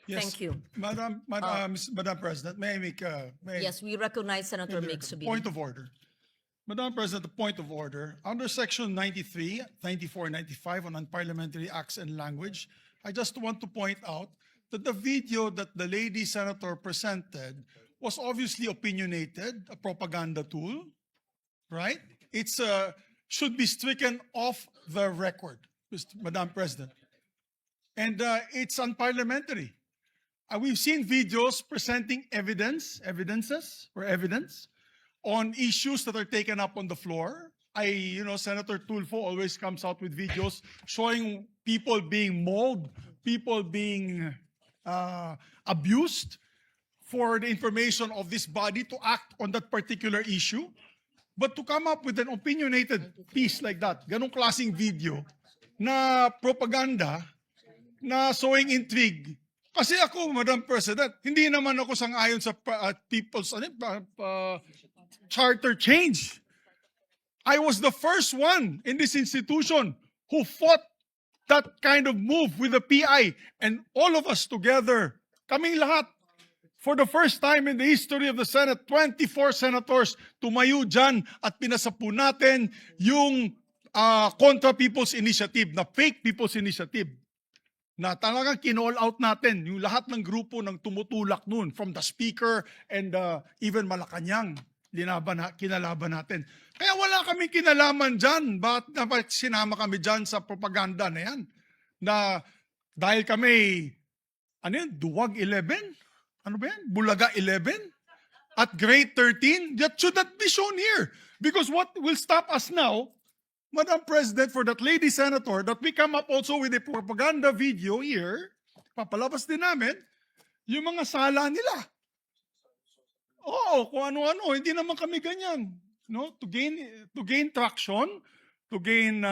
Yes. Thank you. Madam President, may I make, Yes, we recognize Senator Mig Subiri. point of order. Madam President, the point of order. Under Section 93, 94, 95 on unparliamentary acts and language, I just want to point out that the video that the lady senator presented was obviously opinionated, a propaganda tool, right? It's should be stricken off the record, Madam President. And it's unparliamentary. We've seen videos presenting evidence on issues that are taken up on the floor. Senator Tulfo always comes out with videos showing people being mauled, people being abused for the information of this body to act on that particular issue. But to come up with an opinionated piece like that, ganong klaseng video na propaganda, na showing intrigue. Kasi ako, Madam President, hindi naman ako sang-ayon sa people's charter change. I was the first one in this institution who fought that kind of move with the PI. And all of us together, kaming lahat, for the first time in the history of the Senate, 24 senators tumayo dyan at pinasapu natin yung Contra People's Initiative, na fake People's Initiative, na talagang kinall out natin yung lahat ng grupo ng tumutulak nun, from the Speaker and even Malacanang, kinalaban natin. Kaya wala kaming kinalaman dyan. Bakit sinama kami dyan sa propaganda na yan? Na dahil kami, Duwag 11? Ano ba yan? Bulaga 11? At grade 13? That should not be shown here. Because what will stop us now, Madam President, for that lady senator, that we come up also with a propaganda video here, papalabas din namin, yung mga sala nila. Oo, kung ano-ano, hindi naman kami ganyan. No? To gain traction, to gain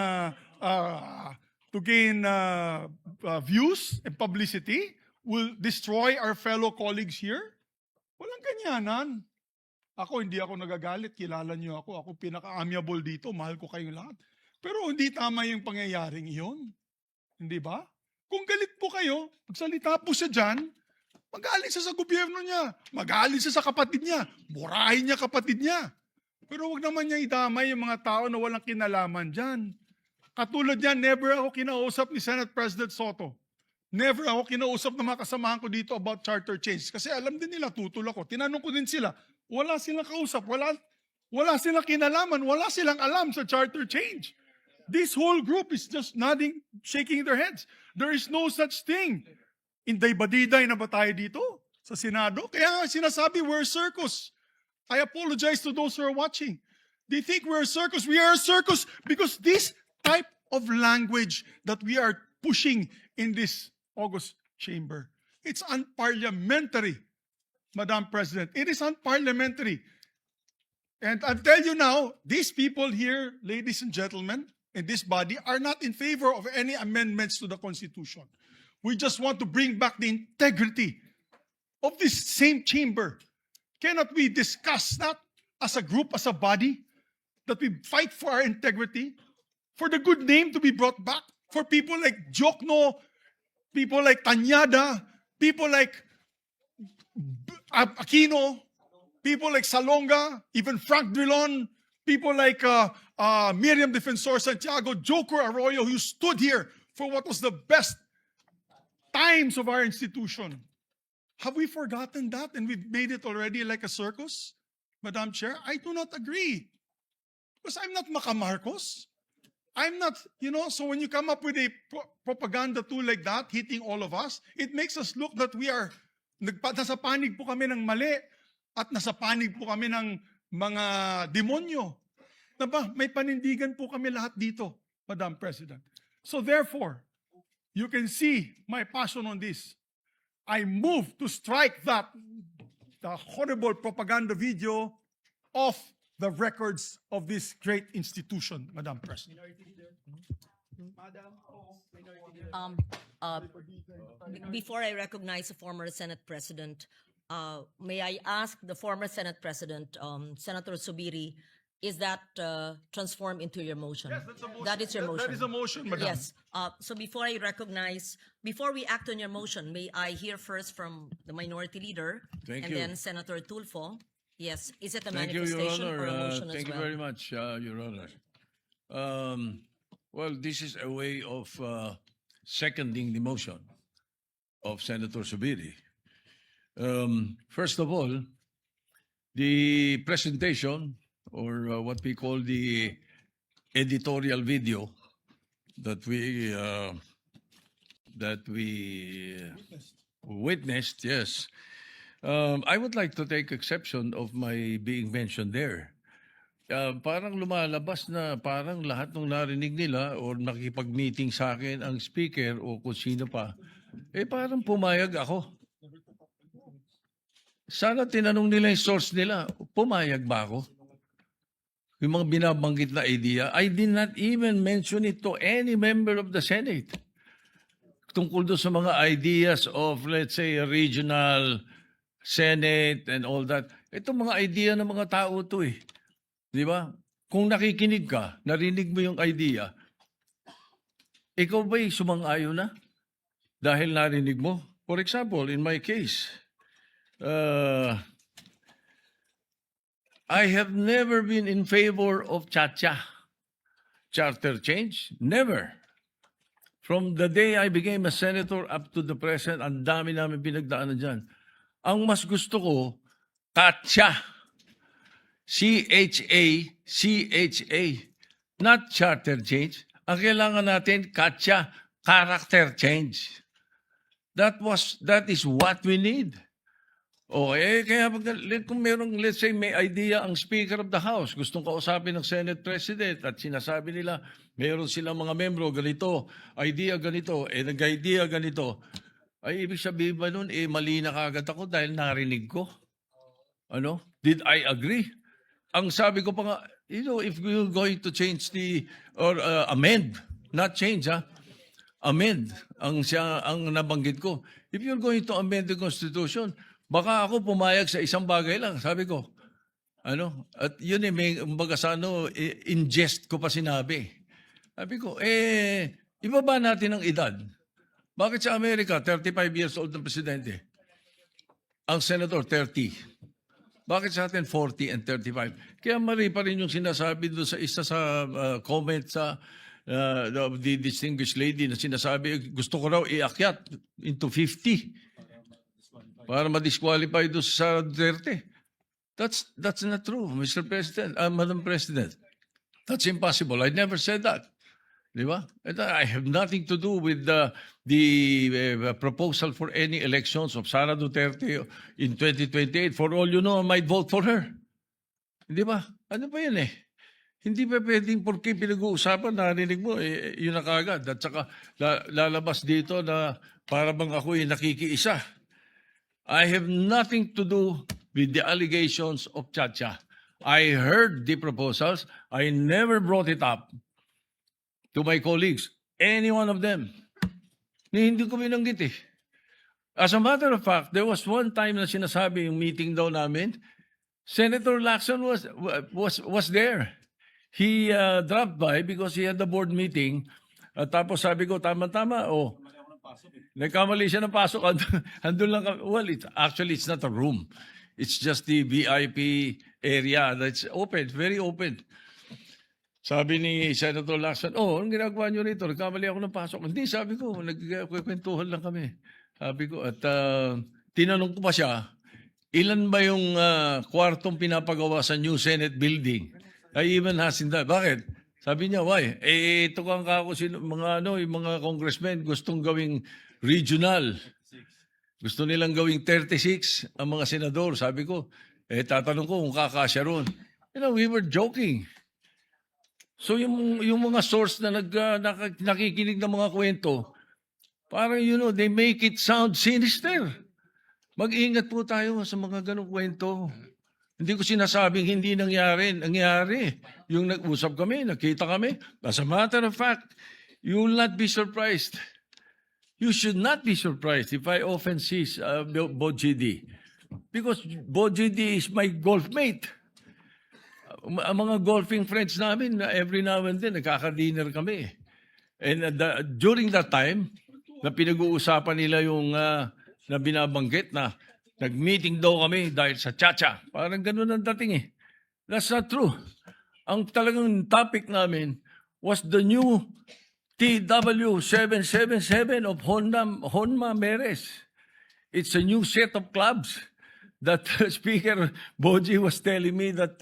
views and publicity, will destroy our fellow colleagues here? Walang ganyanan. Hindi ako nagagalit. Kilala niyo ako. Ako pinaka-amiable dito. Mahal ko kayong lahat. Pero hindi tama yung pangyayaring iyon. Hindi ba? Kung galit po kayo, magsalita po siya dyan, magalit siya sa gobyerno niya. Magalit siya sa kapatid niya. Burahin niya kapatid niya. Pero wag naman niya idamay yung mga tao na walang kinalaman dyan. Katulad yan, never ako kinausap ni Senate President Soto. Never ako kinausap ng mga kasamahan ko dito about charter change. Kasi alam din nila, tutol ako. Tinanong ko din sila, wala silang kausap, wala silang kinalaman, wala silang alam sa charter change. This whole group is just nodding, shaking their heads. There is no such thing. Inday-badiday na ba tayo dito sa Senado? Kaya nga sinasabi, we're a circus. I apologize to those who are watching. They think we're a circus. We are a circus because this type of language that we are pushing in this August chamber, it's unparliamentary, Madam President. It is unparliamentary. And I'll tell you now, these people here, ladies and gentlemen, in this body, are not in favor of any amendments to the Constitution. We just want to bring back the integrity of this same chamber. Cannot we discuss that as a group, as a body, that we fight for our integrity, for the good name to be brought back, for people like Jokno, people like Tanyada, people like Aquino, people like Salonga, even Frank Drilon, people like Miriam Defensor Santiago, Joker Arroyo, who stood here for what was the best times of our institution. Have we forgotten that and we've made it already like a circus, Madam Chair? I do not agree. Because I'm not Macamarcos. I'm not, so when you come up with a propaganda tool like that, hitting all of us, it makes us look that we are, nasa panig po kami ng mali at nasa panig po kami ng mga demonyo. Diba? May panindigan po kami lahat dito, Madam President. So therefore, you can see my passion on this. I move to strike the horrible propaganda video off the records of this great institution, Madam President. Before I recognize the former Senate President, may I ask the former Senate President, Senator Subiri, is that transformed into your motion? Yes, that's a motion. That is your motion. That is a motion, madam. Yes. So before we act on your motion, may I hear first from the minority leader Thank and you. then Senator Tulfo. Yes. Is it a Thank you, Your manifestation Honor. or a motion Thank as you well? very much, Your Honor. Well, this is a way of seconding the motion of Senator Subiri. First of all, the presentation, or what we call the editorial video that we witnessed, yes. I would like to take exception of my being mentioned there. Parang lumalabas na parang lahat ng narinig nila or nakipag-meeting sa akin ang speaker o kung sino pa, parang pumayag ako. Sana tinanong nila yung source nila, pumayag ba ako? Yung mga binabanggit na idea, I did not even mention it to any member of the Senate. Tungkol doon sa mga ideas of, let's say, a regional Senate and all that. Ito mga idea ng mga tao to eh. Di ba? Kung nakikinig ka, narinig mo yung idea, ikaw ba'y sumang-ayon na? Dahil narinig mo? For example, in my case, I have never been in favor of Chacha charter change. Never. From the day I became a senator up to the present, ang dami namin pinagdaanan dyan. Ang mas gusto ko, Katsa. C-H-A, not charter change. Ang kailangan natin, Katsa, character change. That is what we need. Kaya kung merong, let's say, may idea ang Speaker of the House, gustong kausapin ng Senate President at sinasabi nila, meron silang mga membro, ganito, idea ganito, nag-idea ganito, ay ibig sabihin ba nun, mali na kagad ako dahil narinig ko? Ano? Did I agree? Ang sabi ko pa nga, if we're going to change or amend, not change, amend, ang nabanggit ko. If you're going to amend the Constitution, baka ako pumayag sa isang bagay lang, sabi ko. At yun may kumbaga sa in jest ko pa sinabi. Sabi ko, ibaba natin ang edad. Bakit sa Amerika, 35 years old ng presidente? Ang senator, 30. Bakit sa atin 40 and 35? Kaya mali pa rin yung sinasabi doon sa isa sa comment sa the distinguished lady na sinasabi, gusto ko raw iakyat into 50 para ma-disqualify doon sa Sara Duterte. That's not true, Mr. President, Madam President. That's impossible. I never said that. Di ba? I have nothing to do with the proposal for any elections of Sara Duterte in 2028. For all you know, I might vote for her. Di ba? Ano ba yan eh? Hindi pa pwedeng porque pinag-uusapan, narinig mo, yun na kagad. At saka lalabas dito na para bang ako'y nakikiisa. I have nothing to do with the allegations of Chacha. I heard the proposals. I never brought it up to my colleagues, any one of them. Hindi ko binanggit eh. As a matter of fact, there was one time na sinasabi yung meeting daw namin, Senator Lacson was there. He dropped by because he had the board meeting. Tapos sabi ko, tama-tama, nagkamali siya ng pasok. Andun lang kami. Well, it's not a room. It's just the VIP area that's open, very open. Sabi ni Senator Lacson, anong ginagawa nyo rito? Nagkamali ako ng pasok. Hindi, sabi ko, nagkwentuhan lang kami. Sabi ko, at tinanong ko pa siya, ilan ba yung kwartong pinapagawa sa new Senate building? I even asked him that. Bakit? Sabi niya, why? Ito kang kako, yung mga congressmen gustong gawing regional. Gusto nilang gawing 36 ang mga senador. Sabi ko, tatanong ko kung kakasya ron. We were joking. So yung mga source na nakikinig ng mga kwento, parang they make it sound sinister. Mag-ingat po tayo sa mga ganong kwento. Hindi ko sinasabing hindi nangyari. Nangyari. Yung nag-usap kami, nakita kami. As a matter of fact, you will not be surprised. You should not be surprised if I often see Bo GD. Because Bo GD is my golf mate. ang mga golfing friends namin, every now and then, nagkaka-dinner kami. And during that time, na pinag-uusapan nila yung na binabanggit na nag-meeting daw kami dahil sa Chacha. Parang ganun ang dating eh. That's not true. Ang talagang topic namin was the new TW777 of Honma Meres. It's a new set of clubs that Speaker Boji was telling me that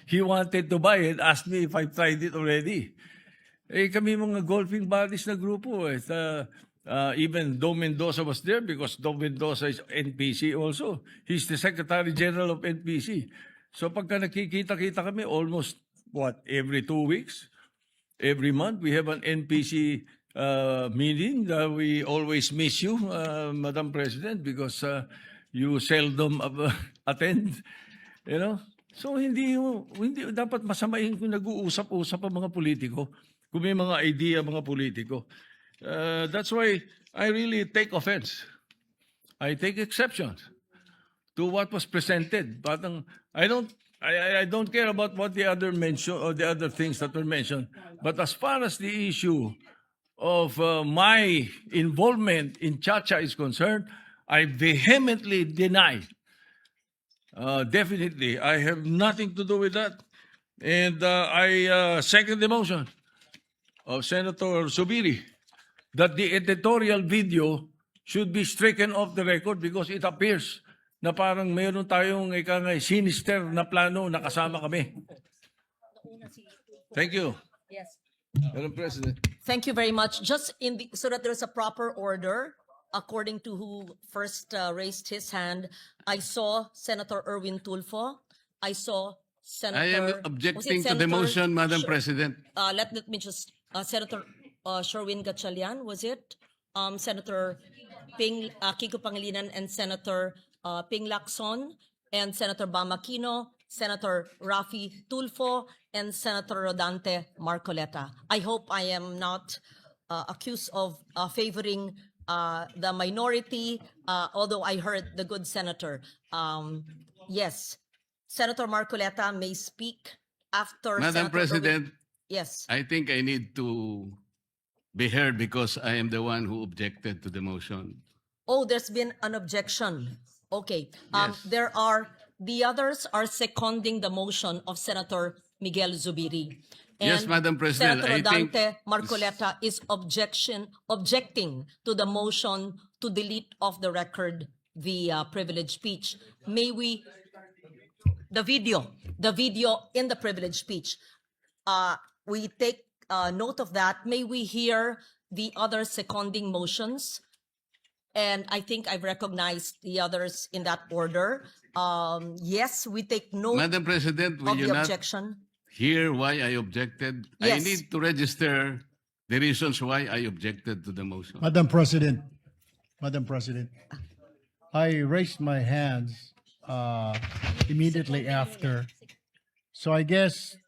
he wanted to buy and asked me if I tried it already. Eh kami mga golfing buddies na grupo. Even Dom Mendoza was there because Dom Mendoza is NPC also. He's the Secretary General of NPC. So pagka nakikita-kita kami almost, every 2 weeks? Every month we have an NPC meeting. We always miss you, Madam President, because you seldom attend. You know? So hindi dapat masamahin kung nag-uusap-usap ang mga politiko. Kung may mga idea mga politiko. That's why I really take offense. I take exception to what was presented. But I don't care about what the other mention or the other things that were mentioned. But as far as the issue of my involvement in Chacha is concerned, I vehemently deny. Definitely, I have nothing to do with that. And I second the motion of Senator Zubiri that the editorial video should be stricken off the record because it appears na parang mayroon tayong sinister na plano na kasama kami. Thank you, Yes. Madam President. Thank you very much. Just so that there's a proper order, according to who first raised his hand, I saw Senator Erwin Tulfo. I saw Senator. I am was it objecting to the Senator motion, Madam Sh- President. Let me just Senator Sherwin Gatchalian, was it? Senator Kiko Pangilinan and Senator Ping Lacson and Senator Bam Aquino, Senator Rafi Tulfo, and Senator Rodante Marcoleta. I hope I am not accused of favoring the minority, although I heard the good senator. Yes, Senator Marcoleta may speak after Madam Senator President, Erwin. Yes. I think I need to be heard because I am the one who objected to the motion. Oh, there's been an objection. Okay. Yes. The others are seconding the motion of Senator Miguel Zubiri. Yes, Madam President, Senator I think- Dante Marcoleta is objecting to the motion to delete off the record the privileged speech. May we, the video in the privileged speech, we take note of that. May we hear the other seconding motions? And I think I've recognized the others in that order. Yes, we take note Madam President, will of you the not objection. hear why I objected? I Yes. need to register the reasons why I objected to the motion. Madam President, I raised my hands immediately after. So I guess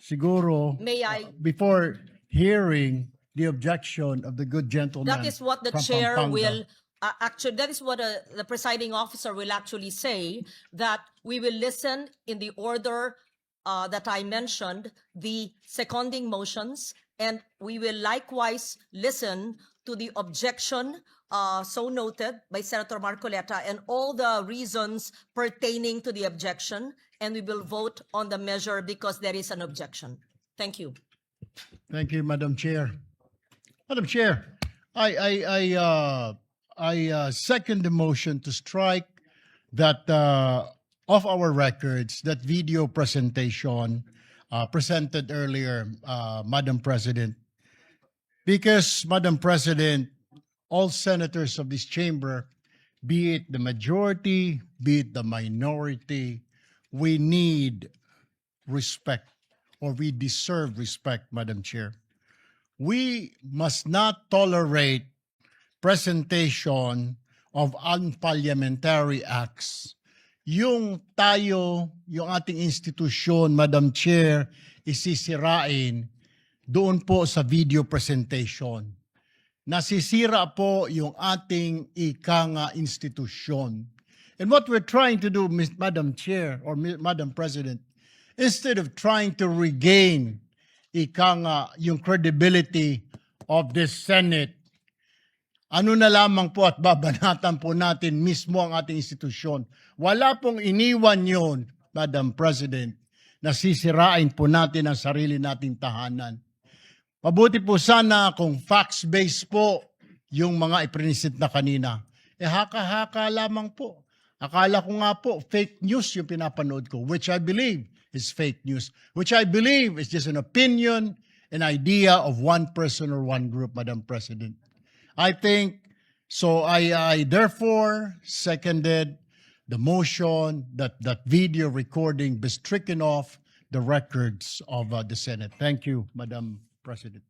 siguro May I? before hearing the objection of the good gentleman. That is what the from chair Pampanga. will, actually, that is what the presiding officer will actually say, that we will listen in the order that I mentioned, the seconding motions, and we will likewise listen to the objection so noted by Senator Marcoleta and all the reasons pertaining to the objection, and we will vote on the measure because there is an objection. Thank you. Thank you, Madam Chair. Madam Chair, I second the motion to strike that of our records that video presentation presented earlier, Madam President, because Madam President, all senators of this chamber, be it the majority, be it the minority, we need respect, or we deserve respect, Madam Chair. We must not tolerate presentation of unparliamentary acts. Yung ating institusyon, Madam Chair, isisirain doon po sa video presentation. Nasisira po yung ating institusyon. And what we're trying to do, Madam Chair or Madam President, instead of trying to regain yung credibility of this Senate, ano na lamang po at babanatan po natin mismo ang ating institusyon. Wala pong iniwan yun, Madam President, na sisirain po natin ang sarili nating tahanan. Mabuti po sana kung facts-based po yung mga iprinisit na kanina. Haka-haka lamang po. Akala ko nga po, fake news yung pinapanood ko, which I believe is fake news, which I believe is just an opinion, an idea of one person or one group, Madam President. I think, so I therefore seconded the motion that that video recording be stricken off the records of the Senate. Thank you, Madam President.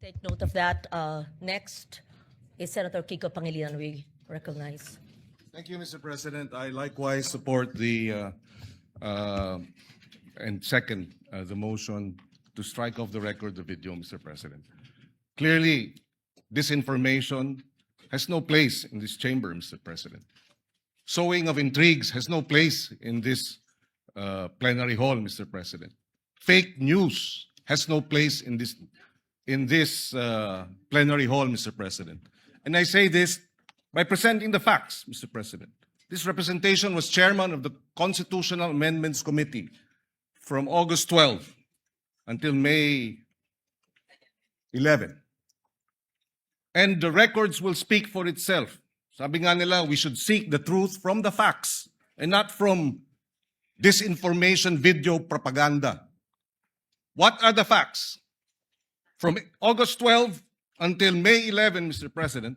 Take note of that. Next is Senator Kiko Pangilinan. We recognize. Thank you, Mr. President. I likewise support the and second the motion to strike off the record the video, Mr. President. Clearly, disinformation has no place in this chamber, Mr. President. Sowing of intrigues has no place in this plenary hall, Mr. President. Fake news has no place in this plenary hall, Mr. President. And I say this by presenting the facts, Mr. President. This representation was chairman of the Constitutional Amendments Committee from August 12 until May 11. And the records will speak for itself. Sabi nga nila, we should seek the truth from the facts and not from disinformation video propaganda. What are the facts? From August 12 until May 11, Mr. President,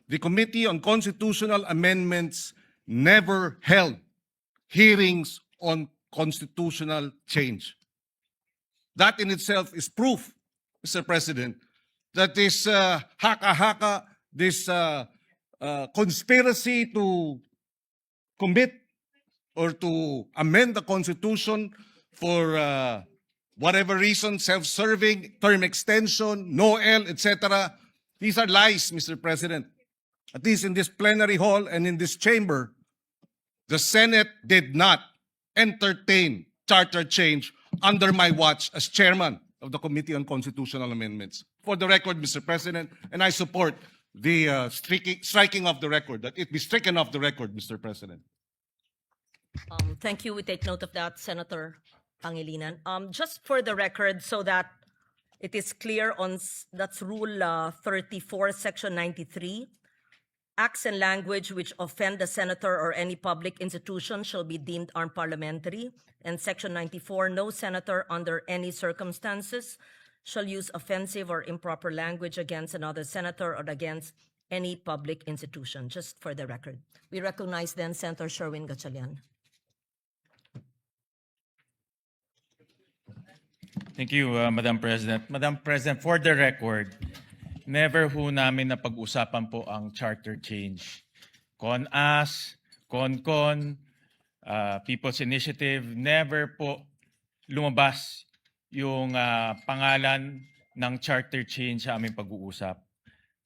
the Committee on Constitutional Amendments never held hearings on constitutional change. That in itself is proof, Mr. President, that this haka-haka, this conspiracy to commit or to amend the Constitution for whatever reason, self-serving, term extension, NOEL, etc. These are lies, Mr. President. At least in this plenary hall and in this chamber, the Senate did not entertain charter change under my watch as chairman of the Committee on Constitutional Amendments. For the record, Mr. President, and I support the striking of the record, that it be stricken off the record, Mr. President. Thank you. We take note of that, Senator Pangilinan. Just for the record, so that it is clear that's Rule 34, Section 93. Acts and language which offend the senator or any public institution shall be deemed unparliamentary. And Section 94, no senator under any circumstances shall use offensive or improper language against another senator or against any public institution, just for the record. We recognize then Senator Sherwin Gatchalian. Thank you, Madam President. Madam President, for the record, never ho namin napag-usapan po ang charter change. CONAS, CONCON, People's Initiative, never po lumabas yung pangalan ng charter change sa aming pag-uusap.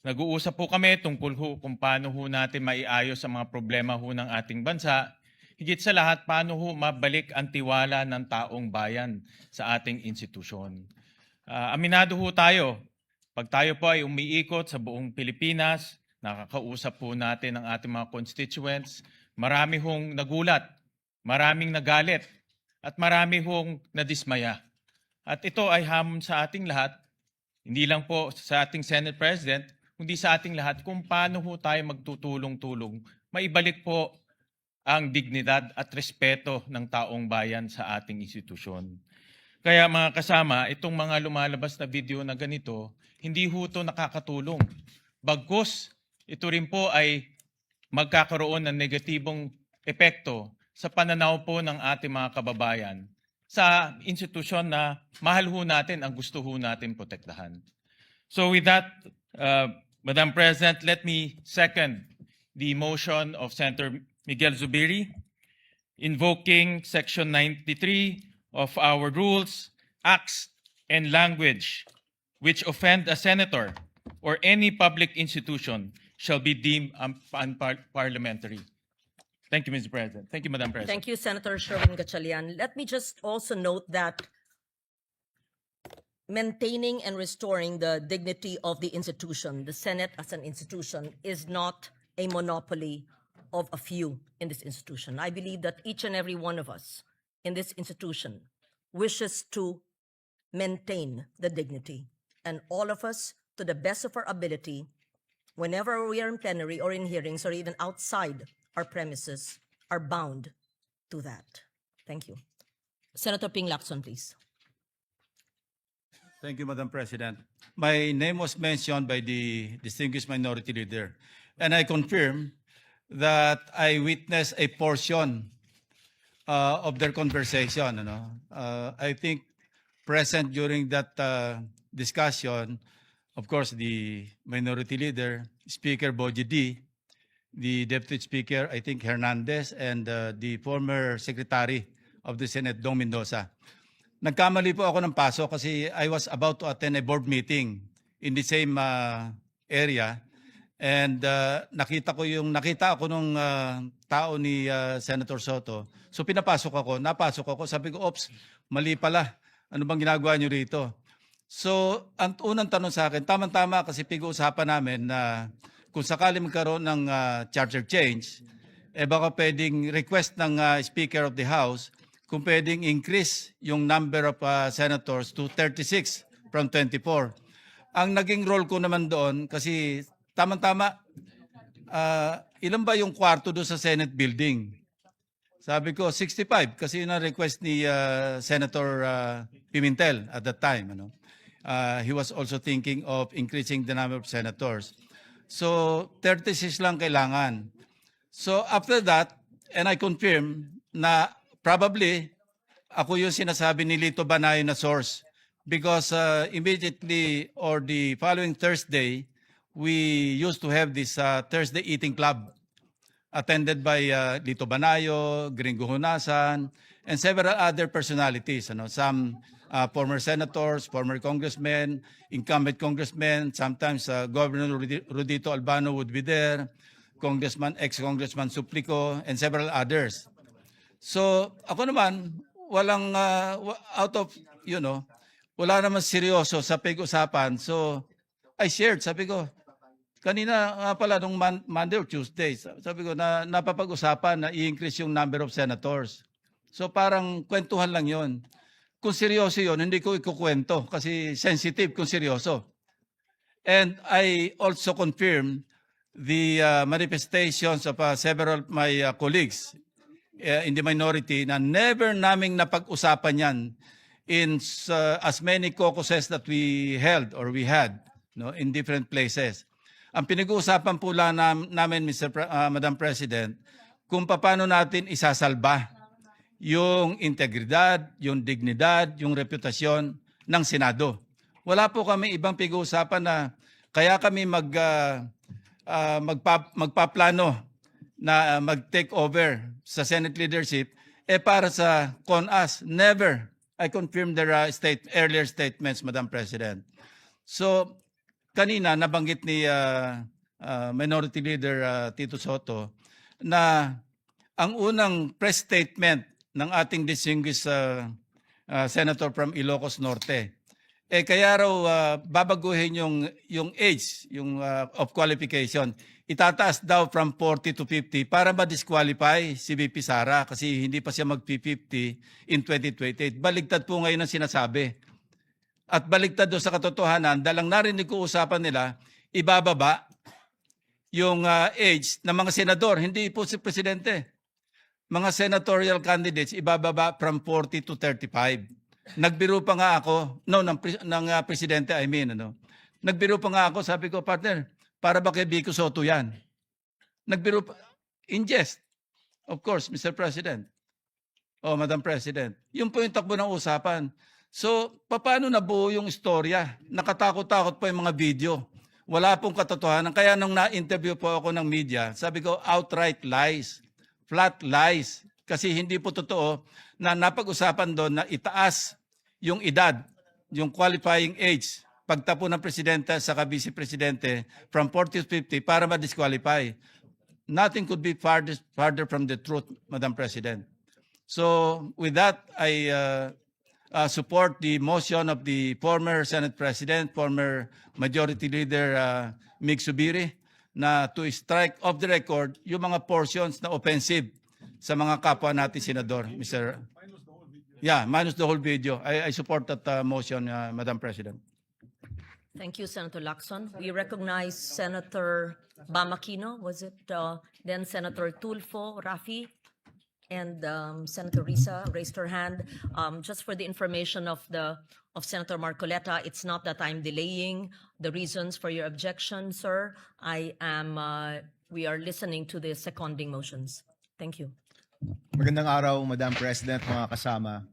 Nag-uusap po kami tungkol ho kung paano ho natin maiayos ang mga problema ho ng ating bansa. Higit sa lahat, paano ho mabalik ang tiwala ng taong bayan sa ating institusyon. Aminado ho tayo, pag tayo po ay umiikot sa buong Pilipinas, nakakausap po natin ang ating mga constituents, marami hong nagulat, maraming nagalit, at marami hong nadismaya. At ito ay hamon sa ating lahat, hindi lang po sa ating Senate President, kundi sa ating lahat kung paano ho tayo magtutulong-tulong, maibalik po ang dignidad at respeto ng taong bayan sa ating institusyon. Kaya mga kasama, itong mga lumalabas na video na ganito, hindi ho ito nakakatulong. Bagkus, ito rin po ay magkakaroon ng negatibong epekto sa pananaw po ng ating mga kababayan sa institusyon na mahal ho natin ang gusto ho natin protektahan. So with that, Madam President, let me second the motion of Senator Miguel Zubiri, invoking Section 93 of our rules, acts, and language which offend a senator or any public institution shall be deemed unparliamentary. Thank you, Mr. President. Thank you, Madam President. Thank you, Senator Sherwin Gatchalian. Let me just also note that maintaining and restoring the dignity of the institution, the Senate as an institution, is not a monopoly of a few in this institution. I believe that each and every one of us in this institution wishes to maintain the dignity, and all of us, to the best of our ability, whenever we are in plenary or in hearings or even outside our premises, are bound to that. Thank you. Senator Ping Lacson, please. Thank you, Madam President. My name was mentioned by the distinguished minority leader, and I confirm that I witnessed a portion of their conversation. I think present during that discussion, of course, the minority leader, Speaker Boji D, the Deputy Speaker, I think Hernandez, and the former Secretary of the Senate, Dong Mendoza. Nagkamali po ako ng paso kasi I was about to attend a board meeting in the same area, and nakita ako nung tao ni Senator Soto. So napasok ako, sabi ko, "Ops, mali pala. Ano bang ginagawa niyo rito?" So, ang unang tanong sa akin, tama-tama kasi pag-uusapan namin na kung sakali magkaroon ng charter change, baka pwedeng request ng Speaker of the House kung pwedeng increase yung number of senators to 36 from 24. Ang naging role ko naman doon, kasi tama-tama, ilan ba yung kwarto doon sa Senate building? Sabi ko, 65, kasi yun ang request ni Senator Pimentel at that time. He was also thinking of increasing the number of senators. So, 36 lang kailangan. So, after that, and I confirm na probably ako yung sinasabi ni Lito Banayo na source, because immediately or the following Thursday, we used to have this Thursday eating club attended by Lito Banayo, Gringo Honasan, and several other personalities. Some former senators, former congressmen, incumbent congressmen, sometimes Governor Rudito Albano would be there, ex-Congressman Suplico, and several others. So ako naman, walang wala naman seryoso sa pag-usapan. So I shared, sabi ko, kanina nga pala nung Monday or Tuesday, sabi ko na napapag-usapan na i-increase yung number of senators. So parang kwentuhan lang yon. Kung seryoso yon, hindi ko ikukwento kasi sensitive kung seryoso. And I also confirm the manifestations of several of my colleagues in the minority na never naming napag-usapan yan in as many caucuses that we held or we had in different places. Ang pinag-uusapan po lang namin, Madam President, kung paano natin isasalba yung integridad, yung dignidad, yung reputasyon ng Senado. Wala po kami ibang pag-uusapan na kaya kami magpaplano na mag-take over sa Senate leadership para sa CONAS. Never. I confirm their earlier statements, Madam President. So, kanina nabanggit ni Minority Leader Tito Soto na ang unang press statement ng ating distinguished Senator from Ilocos Norte, kaya raw babaguhin yung age of qualification. Itataas daw from 40 to 50 para ma-disqualify si VP Sara kasi hindi pa siya mag-50 in 2028. Baligtad po ngayon ang sinasabi. At baligtad doon sa katotohanan, dalang narinig ko usapan nila, ibababa yung age ng mga senador, hindi po si Presidente. Mga senatorial candidates, ibababa from 40 to 35. Nagbiro pa nga ako, ng Presidente, I mean, nagbiro pa nga ako, sabi ko, partner, para ba kay Vico Soto yan? Nagbiro pa, in jest, of course, Mr. President. O, Madam President. Yung po yung takbo ng usapan. So, paano nabuo yung istorya? Nakatakot-takot pa yung mga video. Wala pong katotohanan. Kaya nung na-interview po ako ng media, sabi ko, outright lies, flat lies. Kasi hindi po totoo na napag-usapan doon na itaas yung edad, yung qualifying age, pagtapo ng presidente sa vice-presidente from 40 to 50 para ma-disqualify. nothing could be farther from the truth, Madam President. So with that, I support the motion of the former Senate President, former Majority Leader Mig Zubiri, na to strike off the record yung mga portions na offensive sa mga kapwa natin senador, Mr. Yeah, minus the whole video. I support that motion, Madam President. Thank you, Senator Lacson. We recognize Senator Bamakino. Was it then Senator Tulfo, Rafi, and Senator Risa raised her hand. Just for the information of Senator Marcoleta, it's not that I'm delaying the reasons for your objection, sir. We are listening to the seconding motions. Thank you. Magandang araw, Madam President, mga kasama.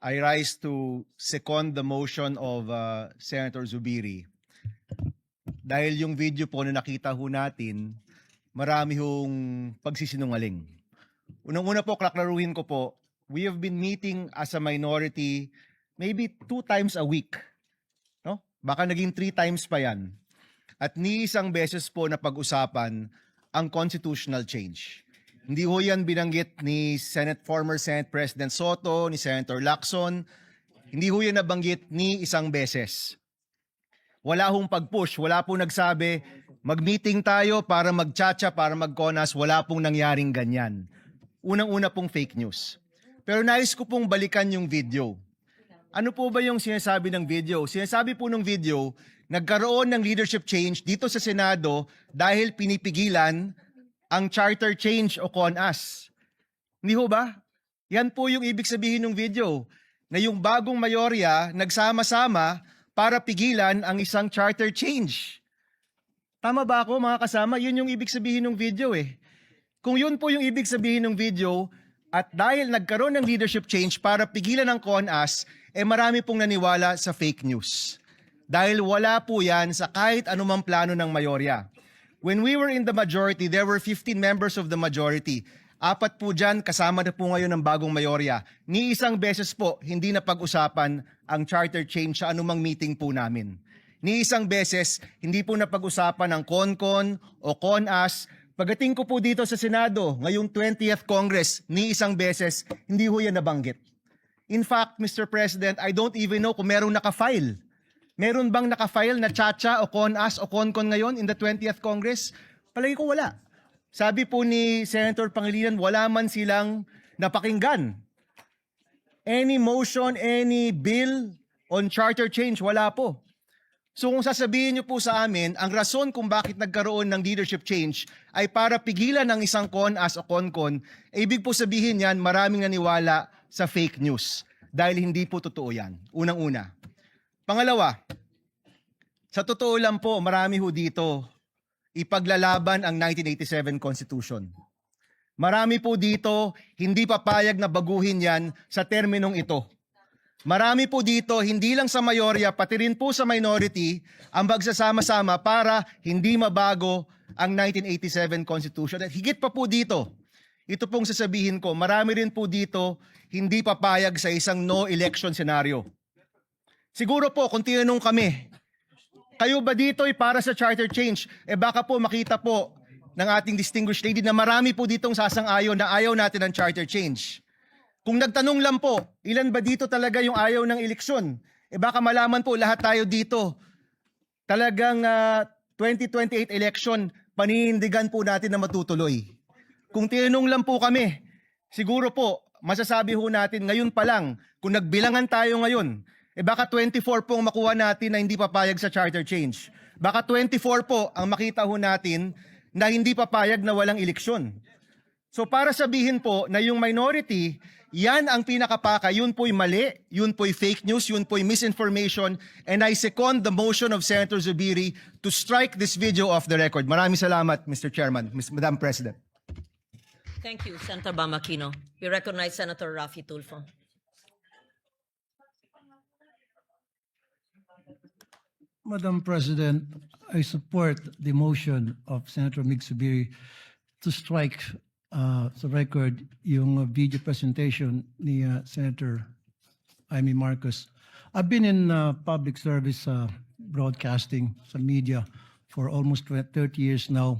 I rise to second the motion of Senator Zubiri. Dahil yung video po na nakita ho natin, marami hong pagsisinungaling. Unang-una po, klaklaruhin ko po, we have been meeting as a minority maybe 2 times a week. No? Baka naging 3 times pa yan. At ni isang beses po na pag-usapan ang constitutional change. Hindi ho yan binanggit ni former Senate President Soto, ni Senator Lacson. Hindi ho yan nabanggit ni isang beses. Wala hong pag-push, wala pong nagsabi, mag-meeting tayo para mag-chacha, para mag-conas, wala pong nangyaring ganyan. Unang-una pong fake news. Pero nais ko pong balikan yung video. Ano po ba yung sinasabi ng video? Sinasabi po ng video, nagkaroon ng leadership change dito sa Senado dahil pinipigilan ang charter change o CONAS. Hindi ho ba? Yan po yung ibig sabihin ng video, na yung bagong mayorya nagsama-sama para pigilan ang isang charter change. Tama ba ako, mga kasama? Yun yung ibig sabihin ng video eh. Kung yun po yung ibig sabihin ng video, at dahil nagkaroon ng leadership change para pigilan ang CONAS, marami pong naniwala sa fake news. Dahil wala po yan sa kahit anumang plano ng mayorya. When we were in the majority, there were 15 members of the majority. 4 po dyan, kasama na po ngayon ng bagong mayorya. Ni isang beses po, hindi na pag-usapan ang charter change sa anumang meeting po namin. Ni isang beses, hindi po na pag-usapan ang CONCON o CONAS. Pagdating ko po dito sa Senado, ngayong 20th Congress, ni isang beses, hindi ho yan nabanggit. In fact, Mr. President, I don't even know kung merong nakafile. Meron bang nakafile na chacha o CONAS o CONCON ngayon in the 20th Congress? Palagi ko wala. Sabi po ni Senator Pangilinan, wala man silang napakinggan. Any motion, any bill on charter change, wala po. So kung sasabihin niyo po sa amin, ang rason kung bakit nagkaroon ng leadership change ay para pigilan ang isang CONAS o CONCON, ibig po sabihin yan, maraming naniwala sa fake news. Dahil hindi po totoo yan. Unang-una. Pangalawa, sa totoo lang po, marami ho dito ipaglalaban ang 1987 Constitution. Marami po dito hindi papayag na baguhin yan sa terminong ito. Marami po dito, hindi lang sa mayorya, pati rin po sa minority, ang magsasama-sama para hindi mabago ang 1987 Constitution. At higit pa po dito, ito pong sasabihin ko, marami rin po dito hindi papayag sa isang no election scenario. Siguro po, kung tinanong kami, kayo ba dito ay para sa charter change? Baka po makita po ng ating distinguished lady na marami po ditong sasang-ayon na ayaw natin ng charter change. Kung nagtanong lang po, ilan ba dito talaga yung ayaw ng eleksyon? Baka malaman po lahat tayo dito. Talagang 2028 election, paninindigan po natin na matutuloy. Kung tinanong lang po kami, siguro po, masasabi ho natin ngayon pa lang, kung nagbilangan tayo ngayon, baka 24 po ang makuha natin na hindi papayag sa charter change. Baka 24 po ang makita ho natin na hindi papayag na walang eleksyon. So para sabihin po na yung minority, yan ang pinakapaka, yun po'y mali, yun po'y fake news, yun po'y misinformation, and I second the motion of Senator Zubiri to strike this video off the record. Maraming salamat, Mr. Chairman, Madam President. Thank you, Senator Bamakino. We recognize Senator Rafi Tulfo. Madam President, I support the motion of Senator Mig Zubiri to strike sa record yung video presentation ni Senator Amy Marcos. I've been in public service broadcasting sa media for almost 30 years now.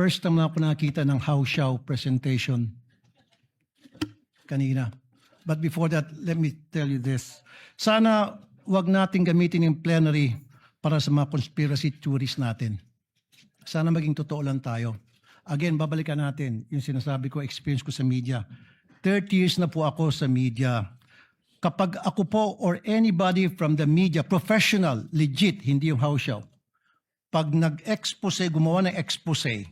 First time na ako nakita ng How Shao presentation kanina. But before that, let me tell you this. Sana wag nating gamitin yung plenary para sa mga conspiracy theories natin. Sana maging totoo lang tayo. Again, babalikan natin yung sinasabi ko, experience ko sa media. 30 years na po ako sa media. Kapag ako po or anybody from the media, professional, legit, hindi yung house show, pag nag-expose, gumawa ng expose,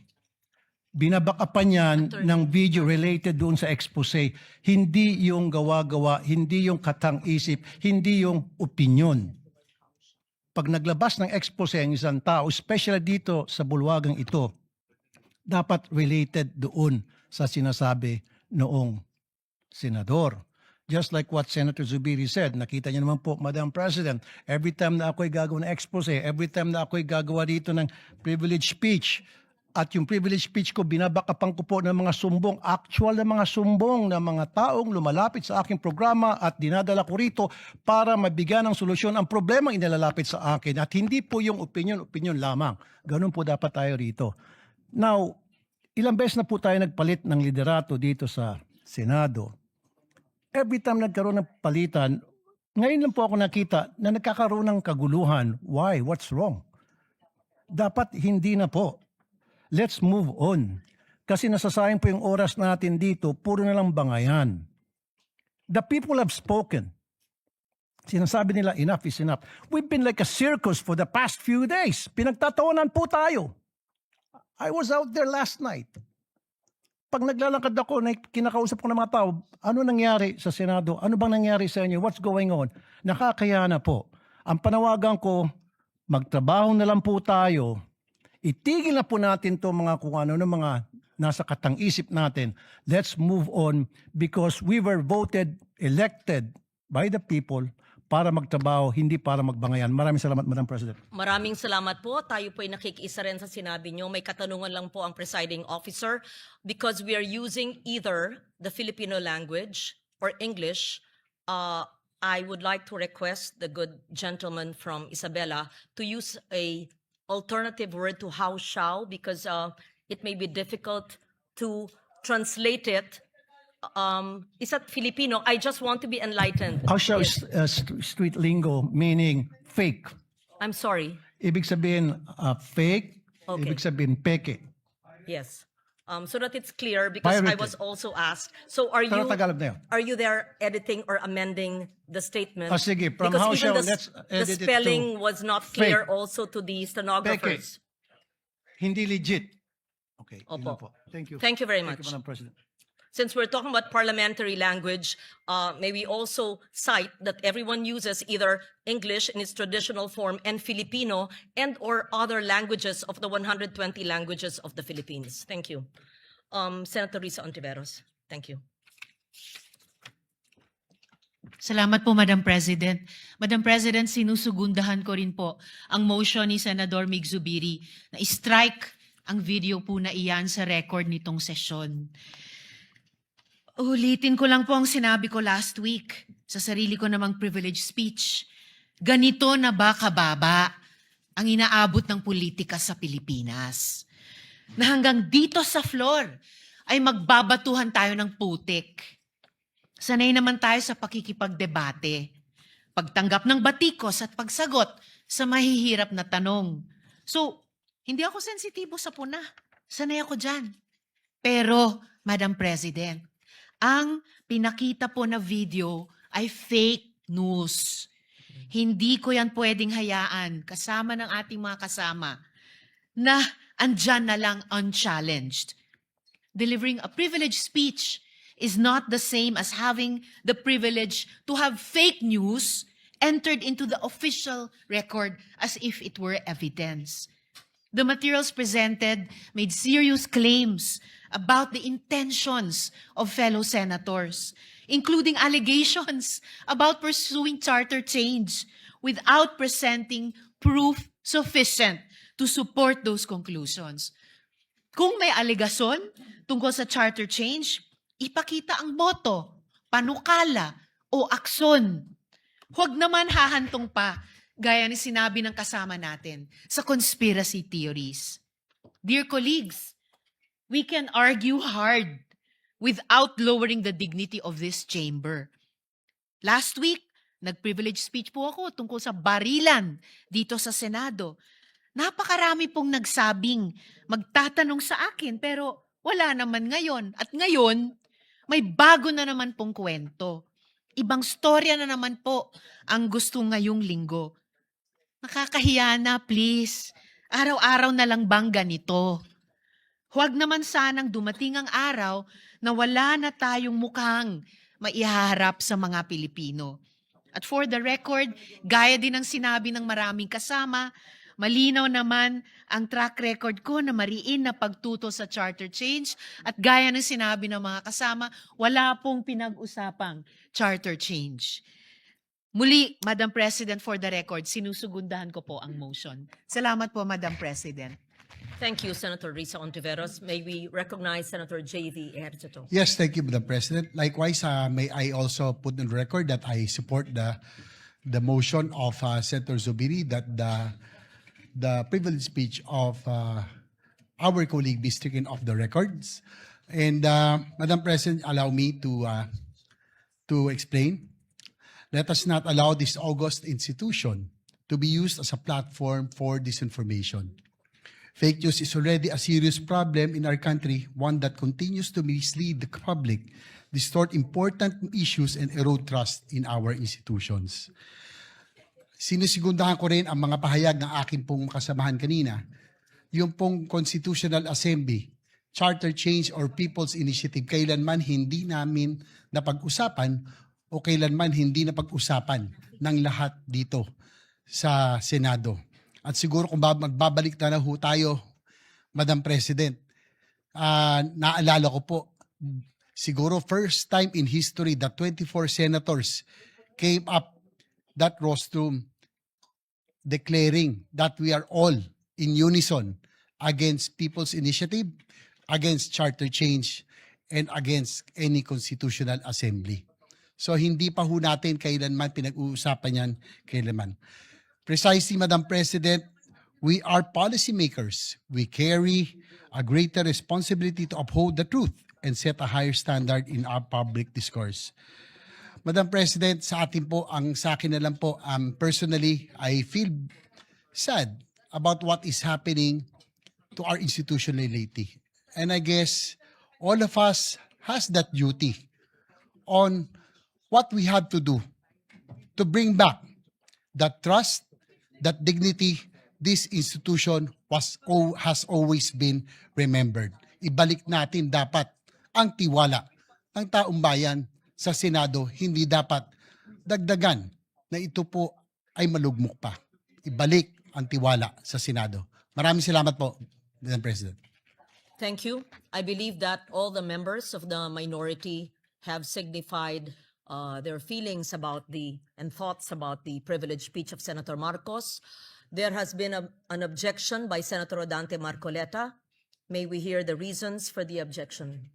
binabakapan yan ng video related doon sa expose, hindi yung gawa-gawa, hindi yung katang-isip, hindi yung opinion. Pag naglabas ng expose ang isang tao, especially dito sa bulwagang ito, dapat related doon sa sinasabi noong senador. Just like what Senator Zubiri said, nakita niyo naman po, Madam President, every time na ako'y gagawa ng expose, every time na ako'y gagawa dito ng privilege speech, at yung privilege speech ko, binabakapan ko po ng mga sumbong, actual na mga sumbong ng mga taong lumalapit sa aking programa at dinadala ko rito para mabigyan ng solusyon ang problemang inilalapit sa akin. At hindi po yung opinion lamang. Ganun po dapat tayo rito. Now, ilang beses na po tayo nagpalit ng liderato dito sa Senado. Every time nagkaroon ng palitan, ngayon lang po ako nakita na nagkakaroon ng kaguluhan. Why? What's wrong? Dapat hindi na po. Let's move on. Kasi nasasayang po yung oras natin dito, puro na lang bangayan. The people have spoken. Sinasabi nila, enough is enough. We've been like a circus for the past few days. Pinagtatawanan po tayo. I was out there last night. Pag naglalakad ako, kinakausap ko ng mga tao, ano nangyari sa Senado? Ano bang nangyari sa inyo? What's going on? Nakakaya na po. Ang panawagan ko, magtrabaho na lang po tayo. Itigil na po natin to mga kung ano ng mga nasa katang-isip natin. Let's move on because we were voted, elected by the people para magtrabaho, hindi para magbangayan. Maraming salamat, Madam President. Maraming salamat po. Tayo po ay nakikiisa rin sa sinabi nyo. May katanungan lang po ang presiding officer because we are using either the Filipino language or English. I would like to request the good gentleman from Isabela to use a alternative word to how shall because it may be difficult to translate it. Is that Filipino? I just want to be enlightened. How shall Yes. street lingo meaning fake? I'm sorry. Ibig sabihin fake, Okay. ibig sabihin peke. Yes. So that it's clear because I Pirated. was also asked. So are Pero Tagalog na yun. Are you there editing or amending the statement? Sige, from Because how even shall, the, let's the edit it to spelling was not clear fake. also to the stenographers. Hindi legit. Okay, yun Opo. lang po. Thank you. Thank you very Thank much. you, Madam President. Since we're talking about parliamentary language, may we also cite that everyone uses either English in its traditional form and Filipino and or other languages of the 120 languages of the Philippines. Thank you. Senator Risa Ontiveros. Thank you. Salamat po, Madam President. Madam President, sinusugundahan ko rin po ang motion ni Senador Mig Zubiri na strike ang video po na iyan sa record nitong sesyon. Ulitin ko lang po ang sinabi ko last week sa sarili ko namang privilege speech. Ganito na ba kababa ang inaabot ng politika sa Pilipinas? Na hanggang dito sa floor ay magbabatuhan tayo ng putik. Sanay naman tayo sa pakikipagdebate, pagtanggap ng batikos at pagsagot sa mahihirap na tanong. So, hindi ako sensitibo sa puna. Sanay ako dyan. Pero, Madam President, ang pinakita po na video ay fake news. Hindi ko yan pwedeng hayaan kasama ng ating mga kasama na andyan na lang unchallenged. Delivering a privileged speech is not the same as having the privilege to have fake news entered into the official record as if it were evidence. The materials presented made serious claims about the intentions of fellow senators, including allegations about pursuing charter change without presenting proof sufficient to support those conclusions. Kung may alegasyon tungkol sa charter change, ipakita ang boto, panukala, o akson. Huwag naman hahantong pa, gaya ni sinabi ng kasama natin, sa conspiracy theories. Dear colleagues, we can argue hard without lowering the dignity of this chamber. Last week, nag-privilege speech po ako tungkol sa barilan dito sa Senado. Napakarami pong nagsabing magtatanong sa akin pero wala naman ngayon. At ngayon, may bago na naman pong kwento. Ibang storya na naman po ang gusto ngayong linggo. Nakakahiya na, please. Araw-araw na lang bang ganito? Huwag naman sanang dumating ang araw na wala na tayong mukhang maiharap sa mga Pilipino. At for the record, gaya din ng sinabi ng maraming kasama, malinaw naman ang track record ko na mariin na pagtuto sa charter change at gaya ng sinabi ng mga kasama, wala pong pinag-usapang charter change. Muli, Madam President, for the record, sinusugundahan ko po ang motion. Salamat po, Madam President. Thank you, Senator Risa Ontiveros. May we recognize Senator J.V. Ejercito. Yes, thank you, Madam President. Likewise, may I also put on record that I support the motion of Senator Zubiri that the privilege speech of our colleague be stricken off the records. And Madam President, allow me to explain. Let us not allow this august institution to be used as a platform for disinformation. Fake news is already a serious problem in our country, one that continues to mislead the public, distort important issues, and erode trust in our institutions. Sinisigundahan ko rin ang mga pahayag ng aking pong kasamahan kanina, yung pong Constitutional Assembly, Charter Change or People's Initiative, kailanman hindi namin napag-usapan o kailanman hindi napag-usapan ng lahat dito sa Senado. At siguro kung magbabalik na ho tayo, Madam President, naalala ko po, siguro first time in history that 24 senators came up that rostrum declaring that we are all in unison against People's Initiative, against Charter Change, and against any Constitutional Assembly. So hindi pa ho natin kailanman pinag-uusapan yan kailanman. Precisely, Madam President, we are policymakers. We carry a greater responsibility to uphold the truth and set a higher standard in our public discourse. Madam President, sa atin po, sa akin na lang po, personally, I feel sad about what is happening to our institution lately. And I guess all of us has that duty on what we have to do to bring back that trust, that dignity this institution has always been remembered. Ibalik natin dapat ang tiwala ng taong bayan sa Senado, hindi dapat dagdagan na ito po ay malugmok pa. Ibalik ang tiwala sa Senado. Maraming salamat po, Madam President. Thank you. I believe that all the members of the minority have signified their feelings about and thoughts about the privileged speech of Senator Marcos. There has been an objection by Senator Rodante Marcoleta. May we hear the reasons for the objection?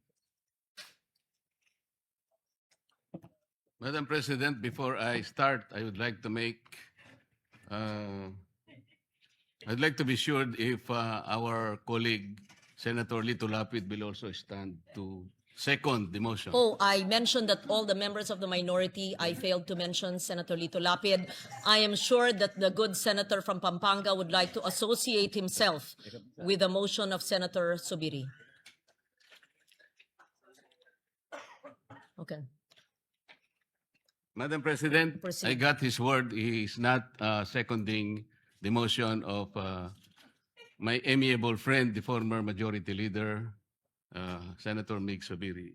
Madam President, before I start, I would like to I'd like to be sure if our colleague, Senator Lito Lapid, will also stand to second the motion. Oh, I mentioned that all the members of the minority, I failed to mention Senator Lito Lapid. I am sure that the good senator from Pampanga would like to associate himself with the motion of Senator Zubiri. Okay. Madam President, Proceed. I got his word. He is not seconding the motion of my amiable friend, the former Majority Leader, Senator Mig Zubiri.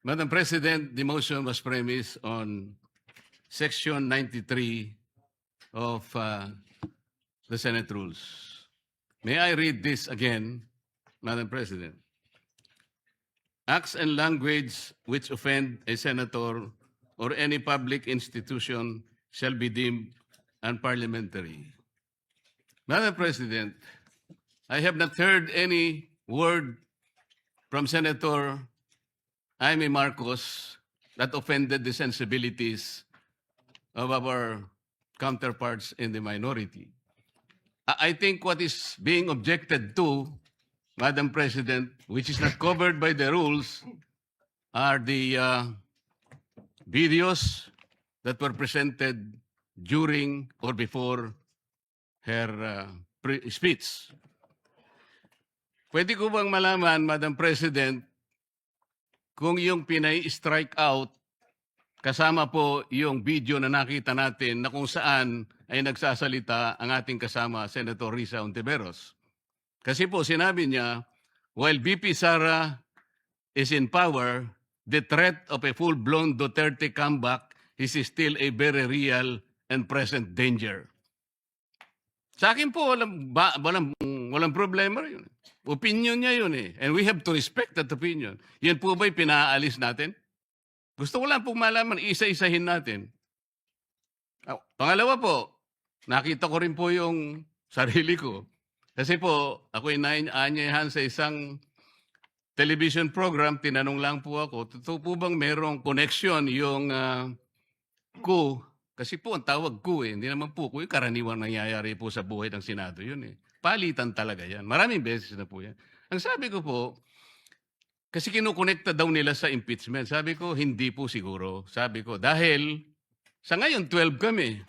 Madam President, the motion was premised on Section 93 of the Senate Rules. May I read this again, Madam President? Acts and language which offend a senator or any public institution shall be deemed unparliamentary. Madam President, I have not heard any word from Senator Jaime Marcos that offended the sensibilities of our counterparts in the minority. I think what is being objected to Madam President, which is not covered by the rules, are the videos that were presented during or before her speech. Pwede ko bang malaman, Madam President, kung yung pinay-strike out, kasama po yung video na nakita natin na kung saan ay nagsasalita ang ating kasama, Senator Risa Ontiveros. Kasi po sinabi niya, while VP Sara is in power, the threat of a full-blown Duterte comeback is still a very real and present danger. Sa akin po, walang problema yun. Opinion niya yun eh. And we have to respect that opinion. Yan po ba'y pinaalis natin? Gusto ko lang pong malaman, isa-isahin natin. Pangalawa po, nakita ko rin po yung sarili ko. Kasi po, ako'y naanyayahan sa isang television program, tinanong lang po ako, totoo po bang merong connection yung coup? Kasi po, ang tawag coup eh. Hindi naman po coup, karaniwang nangyayari po sa buhay ng Senado yun eh. Palitan talaga yan. Maraming beses na po yan. Ang sabi ko po, kasi kinukonekta daw nila sa impeachment. Sabi ko, hindi po siguro. Sabi ko, dahil sa ngayon, 12 kami.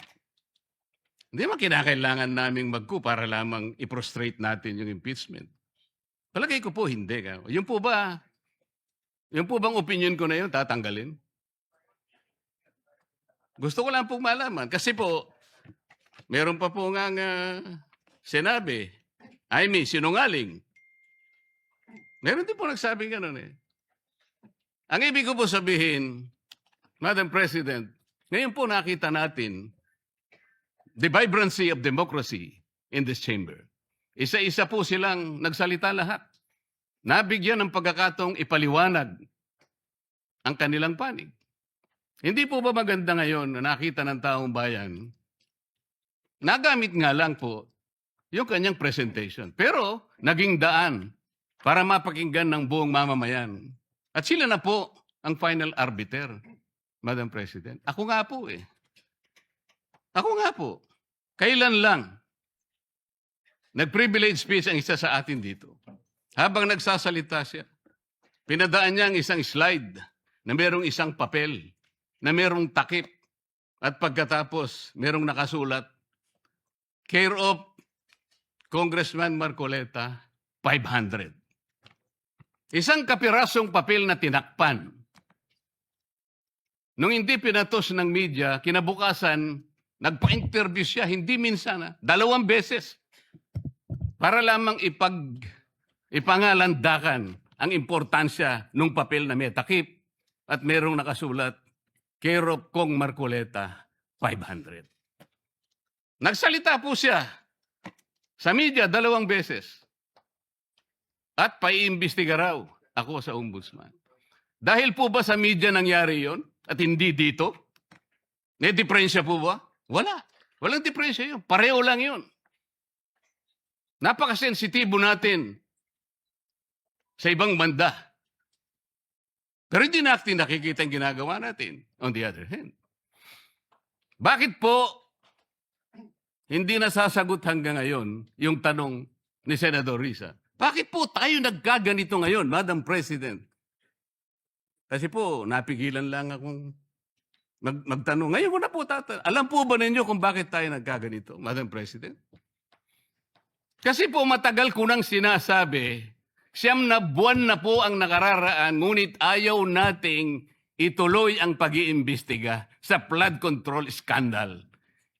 Hindi man kinakailangan naming mag-coup para lamang i-prostrate natin yung impeachment. Palagay ko po, hindi. Yung po bang opinion ko na yun, tatanggalin? Gusto ko lang pong malaman. Kasi po, meron pa po nga sinabi, sinungaling. Meron din po nagsabing gano'n eh. Ang ibig ko po sabihin, Madam President, ngayon po nakita natin the vibrancy of democracy in this chamber. Isa-isa po silang nagsalita lahat. Nabigyan ng pagkakataong ipaliwanag ang kanilang panig. Hindi po ba maganda ngayon na nakita ng taong bayan, nagamit nga lang po yung kanyang presentation. Pero naging daan para mapakinggan ng buong mamamayan. At sila na po ang final arbiter, Madam President. Ako nga po eh. Ako nga po. Kailan lang nag-privilege speech ang isa sa atin dito. Habang nagsasalita siya, pinadaan niya ang isang slide na merong isang papel, na merong takip, at pagkatapos merong nakasulat, care of Congressman Marcoleta, 500. Isang kapirasong papel na tinakpan. Nung hindi pinatos ng media, kinabukasan, nagpa-interview siya, hindi minsan, 2 beses, para lamang ipangalandakan ang importansya ng papel na may takip at merong nakasulat, care of Kong Marcoleta, 500. Nagsalita po siya sa media 2 beses. At paiimbestiga raw ako sa ombudsman. Dahil po ba sa media nangyari yon at hindi dito? May diferensya po ba? Wala. Walang diferensya yun. Pareho lang yun. Napakasensitibo natin sa ibang banda. Pero hindi natin nakikita ang ginagawa natin. On the other hand. Bakit po hindi nasasagot hanggang ngayon yung tanong ni Senador Risa? Bakit po tayo nagkaganito ngayon, Madam President? Kasi po, napigilan lang akong magtanong. Ngayon ko na po tatanong. Alam po ba ninyo kung bakit tayo nagkaganito, Madam President? Kasi po matagal ko nang sinasabi, 9 na buwan na po ang nakararaan, ngunit ayaw nating ituloy ang pag-iimbestiga sa flood control scandal.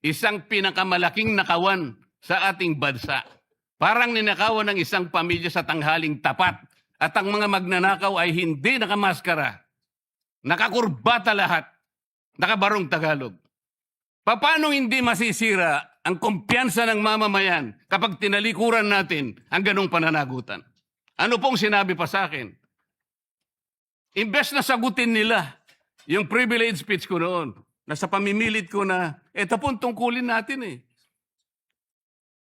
Isang pinakamalaking nakawan sa ating bansa. Parang ninakawan ng isang pamilya sa tanghaling tapat at ang mga magnanakaw ay hindi nakamaskara. Nakakurbata lahat. Nakabarong Tagalog. Paano hindi masisira ang kumpiyansa ng mamamayan kapag tinalikuran natin ang ganong pananagutan? Ano pong sinabi pa sa akin? Imbes na sagutin nila yung privilege speech ko noon, na sa pamimilit ko na, eto pong tungkulin natin eh.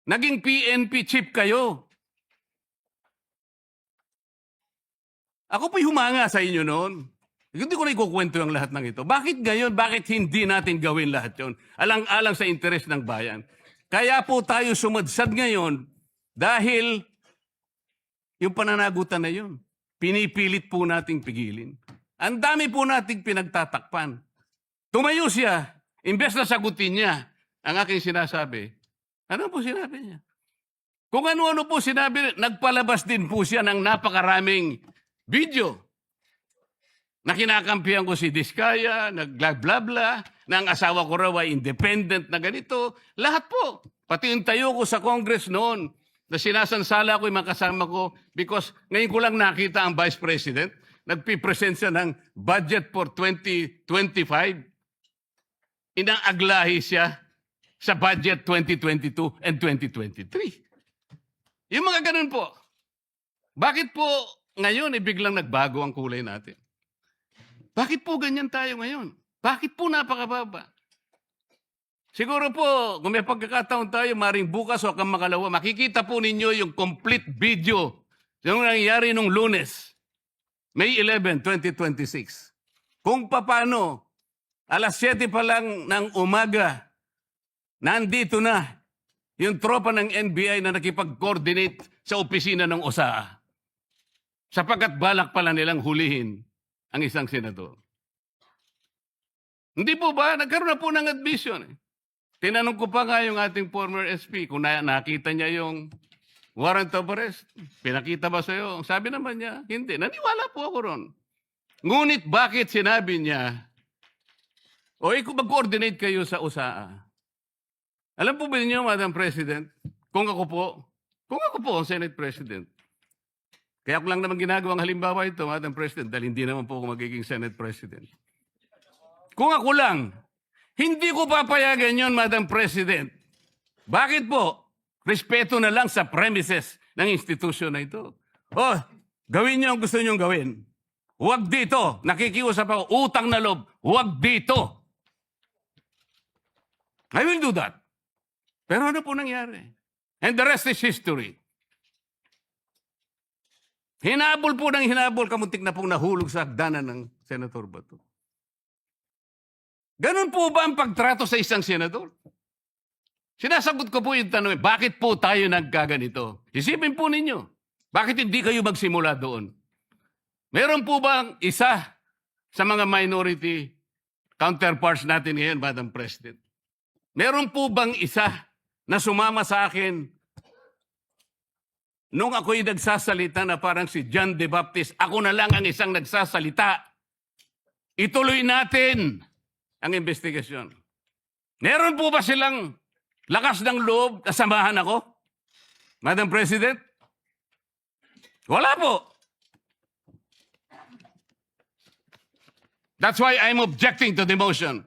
Naging PNP chief kayo. Ako po'y humanga sa inyo noon. Hindi ko na ikukwento ang lahat ng ito. Bakit ngayon? Bakit hindi natin gawin lahat yon? Alang-alang sa interes ng bayan. Kaya po tayo sumadsad ngayon dahil Yung pananagutan na yun. Pinipilit po nating pigilin. Ang dami po nating pinagtatakpan. Tumayo siya, imbes na sagutin niya ang aking sinasabi. Ano po sinabi niya? Kung ano-ano po sinabi, nagpalabas din po siya ng napakaraming video na kinakampihan ko si Diskaya, nag-bla-bla-bla, na ang asawa ko raw ay independent na ganito. Lahat po. Pati yung tayo ko sa Congress noon, na sinasansala ko yung mga kasama ko because ngayon ko lang nakita ang Vice President, nagpipresent siya ng budget for 2025. Inaaglahi siya sa budget 2022 and 2023. Yung mga ganun po. Bakit po ngayon biglang nagbago ang kulay natin? Bakit po ganyan tayo ngayon? Bakit po napakababa? Siguro po, kung may pagkakataon tayo, maring bukas o kang makalawa, makikita po ninyo yung complete video yung nangyari nung Lunes, May 11, 2026. Kung paano, alas 7 pa lang ng umaga, nandito na yung tropa ng NBI na nakipag-coordinate sa opisina ng OSAA. Sapagkat balak pala nilang hulihin ang isang senador. Hindi po ba? Nagkaroon na po ng admission. Tinanong ko pa nga yung ating former SP kung nakita niya yung warrant of arrest. Pinakita ba sa'yo? Sabi naman niya, hindi. Naniwala po ako ron. Ngunit bakit sinabi niya, mag-coordinate kayo sa USAA? Alam po ba niyo, Madam President, kung ako po ang Senate President, kaya ko lang naman ginagawang halimbawa ito, Madam President, dahil hindi naman po ako magiging Senate President. Kung ako lang, hindi ko papayagan yon, Madam President. Bakit po? Respeto na lang sa premises ng institusyon na ito. Gawin niyo ang gusto niyong gawin. Huwag dito. Nakikiusap ako, utang na loob. Huwag dito. I will do that. Pero ano po nangyari? And the rest is history. Hinabol po ng hinabol, kamuntik na pong nahulog sa hagdanan ng Senator Bato. Ganun po ba ang pagtrato sa isang senador? Sinasagot ko po yung tanong, bakit po tayo nagkaganito? Isipin po ninyo, bakit hindi kayo magsimula doon? Meron po bang isa sa mga minority counterparts natin ngayon, Madam President? Meron po bang isa na sumama sa akin nung ako'y nagsasalita na parang si John the Baptist, ako na lang ang isang nagsasalita. Ituloy natin ang investigasyon. Meron po ba silang lakas ng loob na samahan ako? Madam President? Wala po. That's why I'm objecting to the motion.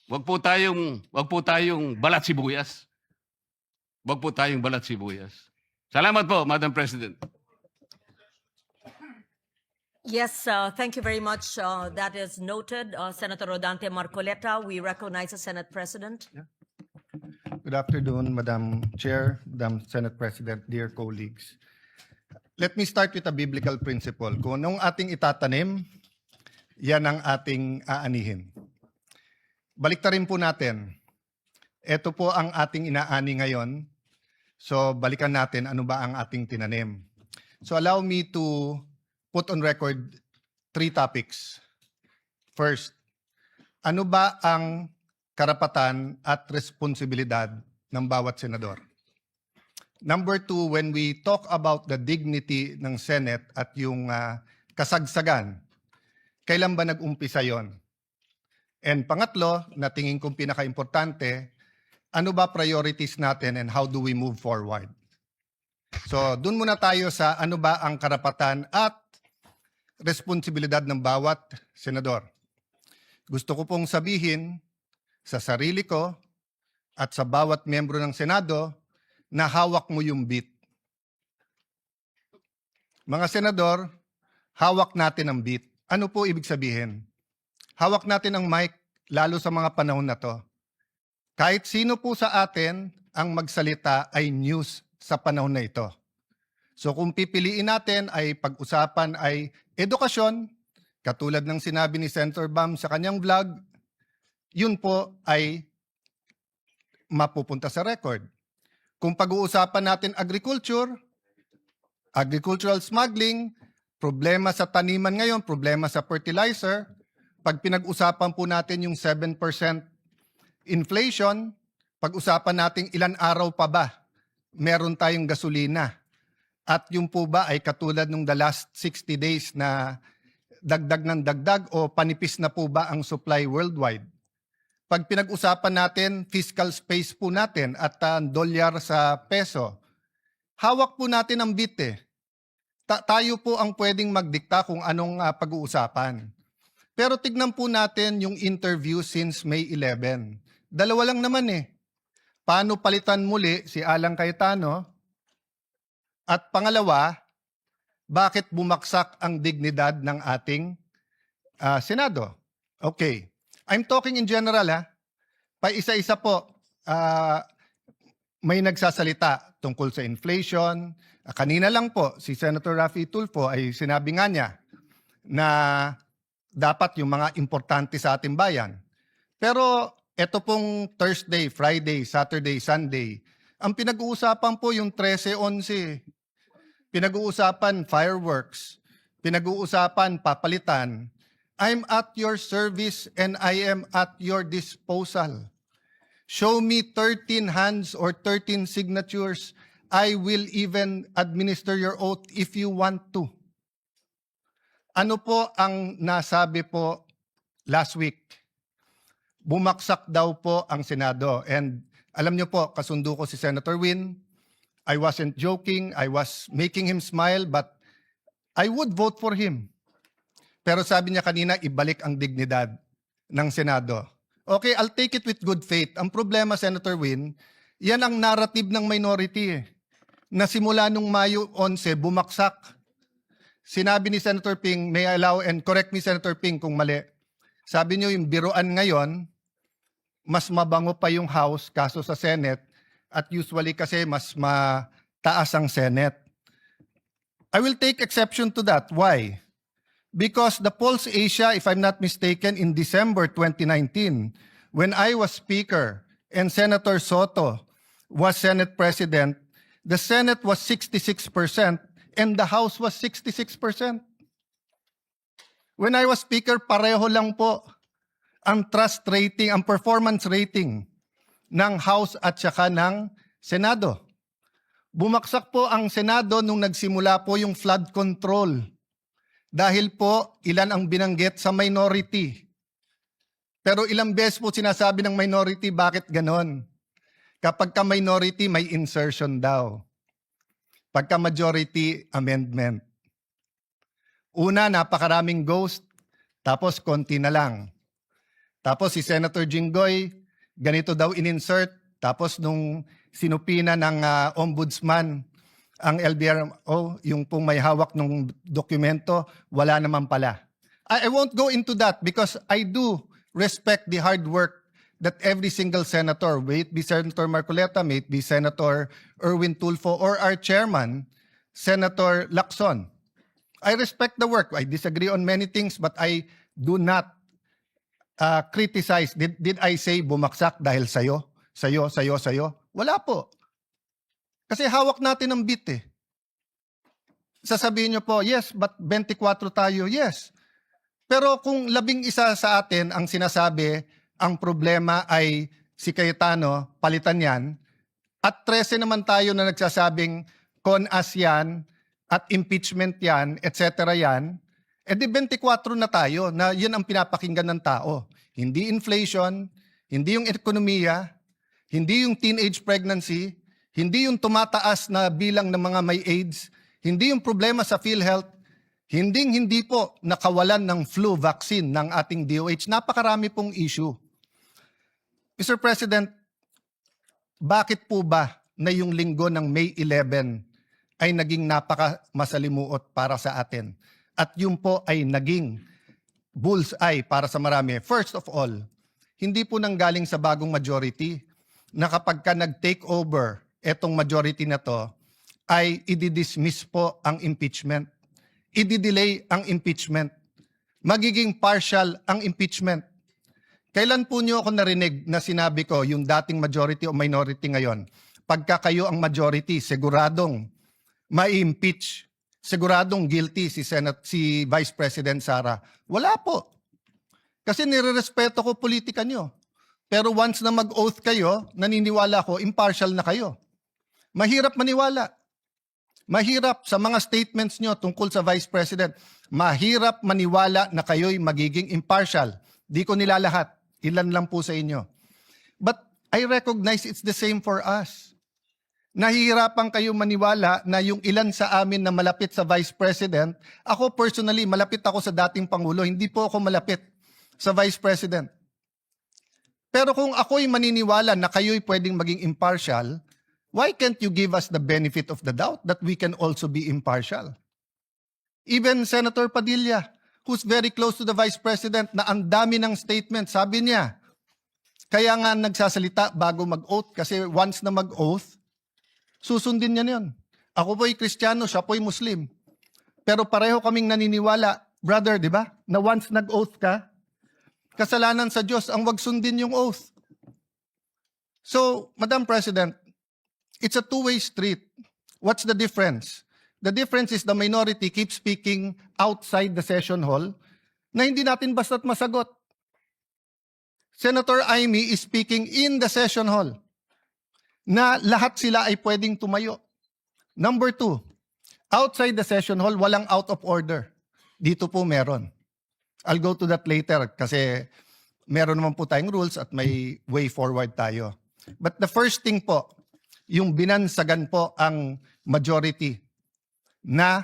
Wag po tayong balat sibuyas. Wag po tayong balat sibuyas. Salamat po, Madam President. Yes, thank you very much. That is noted. Senator Rodante Marcoleta, we recognize the Senate President. Good afternoon, Madam Chair, Madam Senate President, dear colleagues. Let me start with a biblical principle. Kung anong ating itatanim, yan ang ating aanihin. Baliktarin po natin. Ito po ang ating inaani ngayon. So balikan natin ano ba ang ating tinanim. So allow me to put on record 3 topics. First, ano ba ang karapatan at responsibilidad ng bawat senador? Number 2, when we talk about the dignity ng Senate at yung kasagsagan, kailan ba nag-umpisa yon? And pangatlo, na tingin kong pinaka-importante, ano ba priorities natin and how do we move forward? So, dun muna tayo sa ano ba ang karapatan at responsibilidad ng bawat senador. Gusto ko pong sabihin sa sarili ko at sa bawat miyembro ng Senado na hawak mo yung beat. Mga senador, hawak natin ang beat. Ano po ibig sabihin? Hawak natin ang mic, lalo sa mga panahon na to. Kahit sino po sa atin ang magsalita ay news sa panahon na ito. So kung pipiliin natin ay pag-usapan ay edukasyon, katulad ng sinabi ni Senator Bam sa kanyang vlog, yun po ay mapupunta sa record. Kung pag-uusapan natin agriculture, agricultural smuggling, problema sa taniman ngayon, problema sa fertilizer. Pag pinag-usapan po natin yung 7% inflation, pag-usapan natin ilan araw pa ba meron tayong gasolina. At yung po ba ay katulad nung the last 60 days na dagdag ng dagdag o panipis na po ba ang supply worldwide? Pag pinag-usapan natin, fiscal space po natin at dolyar sa peso, hawak po natin ang bit eh. Tayo po ang pwedeng magdikta kung anong pag-uusapan. Pero tignan po natin yung interview since May 11. Dalawa lang naman eh. Paano palitan muli si Alan Cayetano? At pangalawa, bakit bumaksak ang dignidad ng ating Senado? Okay. I'm talking in general ha. Pa-isa-isa po, may nagsasalita tungkol sa inflation. Kanina lang po, si Senator Raffy Tulfo ay sinabi nga niya na dapat yung mga importante sa ating bayan. Pero ito pong Thursday, Friday, Saturday, Sunday, ang pinag-uusapan po yung 13-11. Pinag-uusapan fireworks. Pinag-uusapan papalitan. I'm at your service and I am at your disposal. Show me 13 hands or 13 signatures. I will even administer your oath if you want to. Ano po ang nasabi po last week? Bumaksak daw po ang Senado. And alam niyo po, kasundo ko si Senator Win. I wasn't joking. I was making him smile, but I would vote for him. Pero sabi niya kanina, ibalik ang dignidad ng Senado. Okay, I'll take it with good faith. Ang problema, Senator Win, yan ang narrative ng minority eh. Na simula nung Mayo 11, bumaksak. Sinabi ni Senator Ping, may I allow, and correct me Senator Ping kung mali. Sabi niyo yung biruan ngayon, mas mabango pa yung House kaso sa Senate at usually kasi mas mataas ang Senate. I will take exception to that. Why? Because the Pulse Asia, if I'm not mistaken, in December 2019, when I was Speaker and Senator Soto was Senate President, the Senate was 66% and the House was 66%. When I was Speaker, pareho lang po ang trust rating, ang performance rating ng House at saka ng Senado. Bumaksak po ang Senado nung nagsimula po yung flood control. Dahil po, ilan ang binanggit sa minority. Pero ilang beses po sinasabi ng minority, bakit ganon? Kapag ka minority, may insertion daw. Pagka majority, amendment. Una, napakaraming ghost, tapos konti na lang. Tapos si Senator Jinggoy, ganito daw in-insert, tapos nung sinupina ng ombudsman, ang LBRO, yung pong may hawak ng dokumento, wala naman pala. I won't go into that because I do respect the hard work that every single senator, may it be Senator Marcoleta, may it be Senator Erwin Tulfo, or our chairman, Senator Lacson. I respect the work. I disagree on many things, but I do not criticize. Did I say bumaksak dahil sayo? Wala po. Kasi hawak natin ang bit eh. Sasabihin nyo po, yes, but 24 tayo, yes. Pero kung 11 sa atin ang sinasabi, ang problema ay si Cayetano, palitan yan, at 13 naman tayo na nagsasabing con-as yan, at impeachment yan, etc. yan, edi 24 na tayo na yan ang pinapakinggan ng tao. Hindi inflation, hindi yung ekonomiya, hindi yung teenage pregnancy, hindi yung tumataas na bilang ng mga may AIDS, hindi yung problema sa PhilHealth, hindi po nakawalan ng flu vaccine ng ating DOH. Napakarami pong issue. Mr. President, bakit po ba na yung linggo ng May 11 ay naging napaka-masalimuot para sa atin? At yun po ay naging bullseye para sa marami. First of all, hindi po nanggaling sa bagong majority na kapag ka nag-take over etong majority na to, ay i-dismiss po ang impeachment. I-delay ang impeachment. Magiging partial ang impeachment. Kailan po niyo ako narinig na sinabi ko yung dating majority o minority ngayon? Pagka kayo ang majority, siguradong ma-impeach. Siguradong guilty si Vice President Sara. Wala po. Kasi nirerespeto ko politika nyo. Pero once na mag-oath kayo, naniniwala ko, impartial na kayo. Mahirap maniwala. Mahirap sa mga statements nyo tungkol sa Vice President. Mahirap maniwala na kayo'y magiging impartial. Di ko nilalahat. Ilan lang po sa inyo. But I recognize it's the same for us. Nahihirapan kayo maniwala na yung ilan sa amin na malapit sa Vice President, ako personally, malapit ako sa dating Pangulo, hindi po ako malapit sa Vice President. Pero kung ako'y maniniwala na kayo'y pwedeng maging impartial, why can't you give us the benefit of the doubt that we can also be impartial? Even Senator Padilla, who's very close to the Vice President, na ang dami ng statement, sabi niya, kaya nga nagsasalita bago mag-oath, kasi once na mag-oath, susundin niya yun. Ako po'y Kristiyano, siya po'y Muslim. Pero pareho kaming naniniwala, brother, di ba? Na once nag-oath ka, kasalanan sa Diyos ang wag sundin yung oath. So, Madam President, it's a two-way street. What's the difference? The difference is the minority keeps speaking outside the session hall na hindi natin basta't masagot. Senator Amy is speaking in the session hall na lahat sila ay pwedeng tumayo. Number 2, outside the session hall, walang out of order. Dito po meron. I'll go to that later kasi meron naman po tayong rules at may way forward tayo. But the first thing po, yung binansagan po ang majority na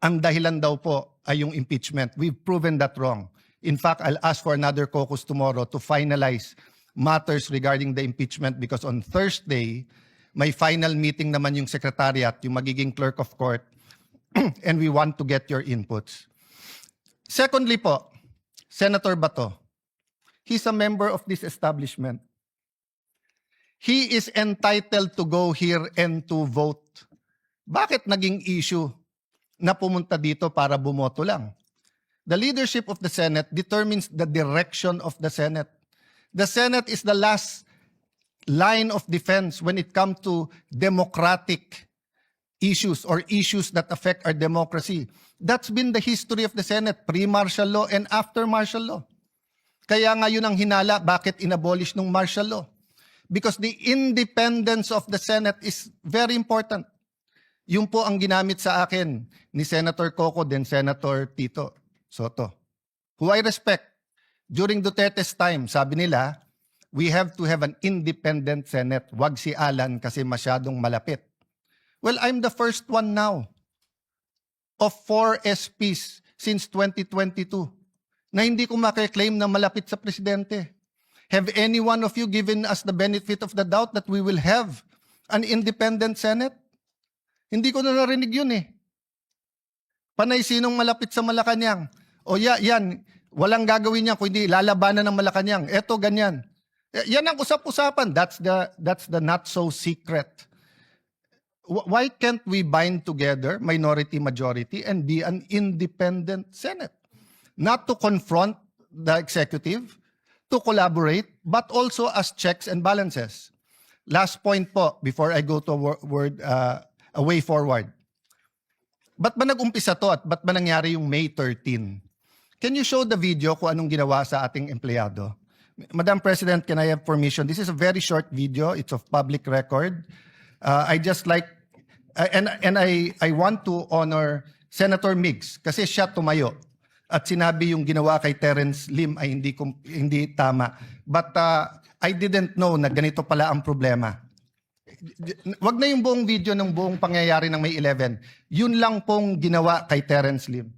ang dahilan daw po ay yung impeachment. We've proven that wrong. In fact, I'll ask for another caucus tomorrow to finalize matters regarding the impeachment because on Thursday, may final meeting naman yung secretariat, yung magiging clerk of court, and we want to get your inputs. Secondly po, Senator Bato, he's a member of this establishment. He is entitled to go here and to vote. Bakit naging issue na pumunta dito para bumoto lang? The leadership of the Senate determines the direction of the Senate. The Senate is the last line of defense when it comes to democratic issues or issues that affect our democracy. That's been the history of the Senate, pre-martial law and after martial law. Kaya ngayon ang hinala, bakit inabolish ng martial law? Because the independence of the Senate is very important. Yung po ang ginamit sa akin ni Senator Coco then Senator Tito Soto, who I respect. During Duterte's time, sabi nila, we have to have an independent Senate. Wag si Alan kasi masyadong malapit. Well, I'm the first one now of 4 SPs since 2022 na hindi ko makiklaim na malapit sa presidente. Have any one of you given us the benefit of the doubt that we will have an independent Senate? Hindi ko na narinig yun eh. Panay sinong malapit sa Malacanang? O yan, walang gagawin niya kundi lalabanan ng Malacanang. Eto, ganyan. Yan ang usap-usapan. That's the not so secret. Why can't we bind together, minority, majority, and be an independent Senate? Not to confront the executive, to collaborate, but also as checks and balances. Last point po, before I go to a way forward. Ba't ba nag-umpisa to at ba't ba nangyari yung May 13? Can you show the video kung anong ginawa sa ating empleyado? Madam President, can I have permission? This is a very short video. It's of public record. I just like, and I want to honor Senator Migs kasi siya tumayo at sinabi yung ginawa kay Terence Lim ay hindi tama. But I didn't know na ganito pala ang problema. Wag na yung buong video ng buong pangyayari ng May 11. Yun lang pong ginawa kay Terence Lim.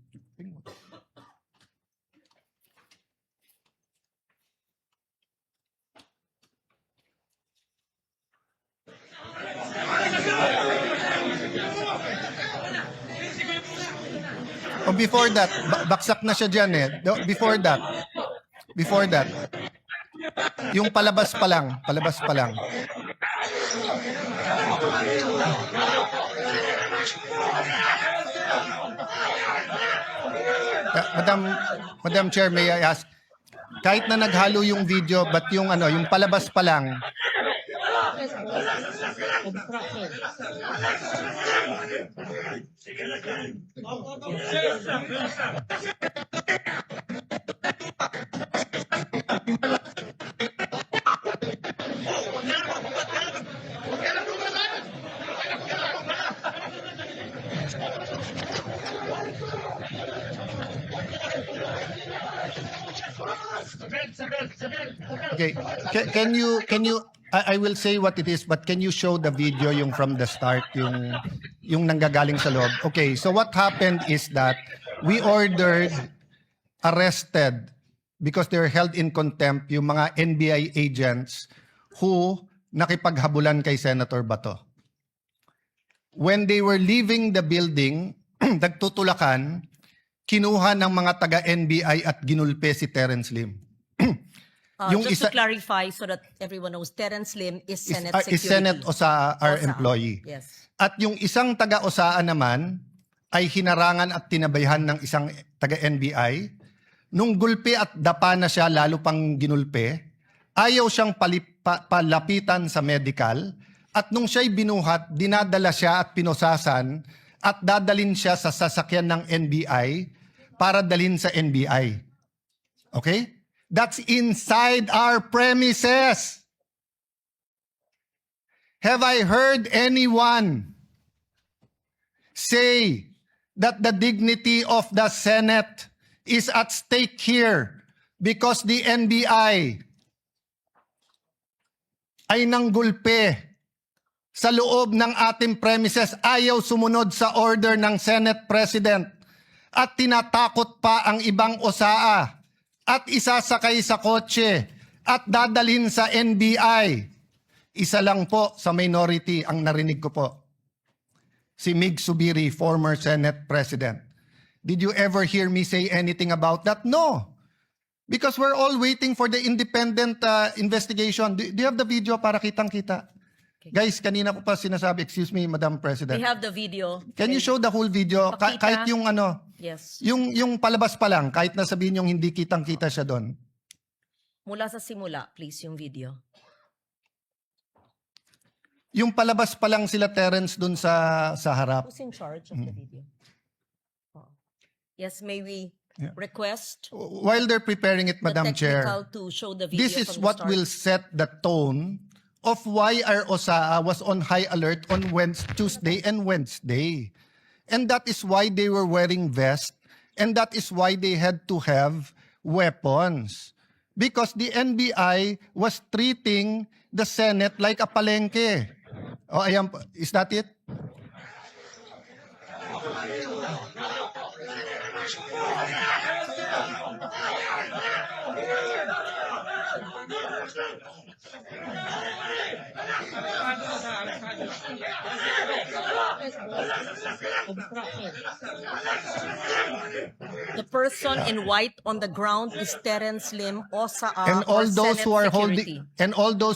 Oh, before that, baksak na siya dyan eh. Before that, yung palabas pa lang. Madam Chair, may I ask, kahit na naghalo yung video, but yung palabas pa lang, Okay, can you, I will say what it is, but can you show the video yung from the start, yung nanggagaling sa loob? Okay, so what happened is that we ordered, arrested, because they're held in contempt, yung mga NBI agents who nakipaghabulan kay Senator Bato. When they were leaving the building, nagtutulakan, kinuha ng mga taga-NBI at ginulpe si Terence Lim. Yung Just to isa- clarify so that everyone knows, Terence Lim is Senate Security. Is Senate Osaa, our OSA. employee. Yes. At yung isang taga-Osaan naman ay hinarangan at tinabayhan ng isang taga-NBI. Nung gulpe at dapa na siya, lalo pang ginulpe, ayaw siyang palapitan sa medical. At nung siya'y binuhat, dinadala siya at pinosasan at dadalin siya sa sasakyan ng NBI para dalhin sa NBI. Okay? That's inside our premises. Have I heard anyone say that the dignity of the Senate is at stake here because the NBI ay nanggulpe sa loob ng ating premises, ayaw sumunod sa order ng Senate President at tinatakot pa ang ibang OSAA at isasakay sa kotse at dadalhin sa NBI. Isa lang po sa minority ang narinig ko po. Si Mig Zubiri, former Senate President. Did you ever hear me say anything about that? No. Because we're all waiting for the independent investigation. Do you have the video para kitang-kita? Guys, kanina ko pa sinasabi, excuse me, Madam President. We have the video. Can you show the whole video? Pakita. Kahit yung ano, Yes. yung palabas pa lang, kahit na sabihin yung hindi kitang-kita siya doon. Mula sa simula, please, yung video. Yung palabas pa lang sila Terence doon sa harap. Who's in charge of the video? Oh. Yes, may we Yeah. request While they're preparing it, the Madam Chair, technical to show the video this is from the what start? will set the tone of why our OSAA was on high alert on Tuesday and Wednesday. And that is why they were wearing vests, and that is why they had to have weapons. Because the NBI was treating the Senate like a palengke. Oh, ayan, is that it? The person in white on the ground is Terence Lim, OSAA, And all or those Senate who are Security.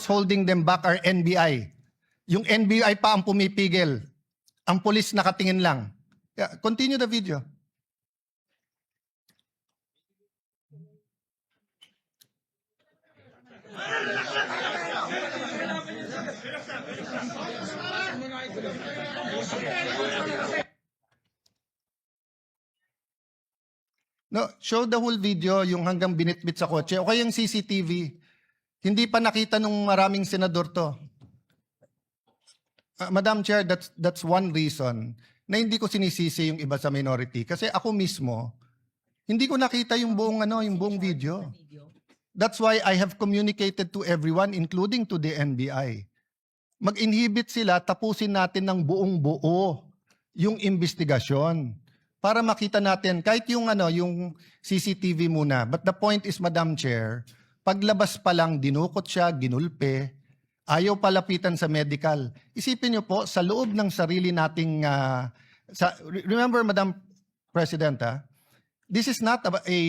holding them back are NBI. Yung NBI pa ang pumipigil. Ang pulis nakatingin lang. Yeah, continue the video. No, show the whole video, yung hanggang binitbit sa kotse. O kaya yung CCTV. Hindi pa nakita nung maraming senador to. Madam Chair, that's one reason na hindi ko sinisisi yung iba sa minority. Kasi ako mismo, hindi ko nakita yung buong video. That's why I have communicated to everyone, including to the NBI. Mag-inhibit sila, tapusin natin ng buong buo yung investigasyon para makita natin kahit yung yung CCTV muna. But the point is, Madam Chair, paglabas pa lang dinukot siya, ginulpe, ayaw palapitan sa medical. Isipin niyo po sa loob ng sarili nating remember, Madam President, this is not a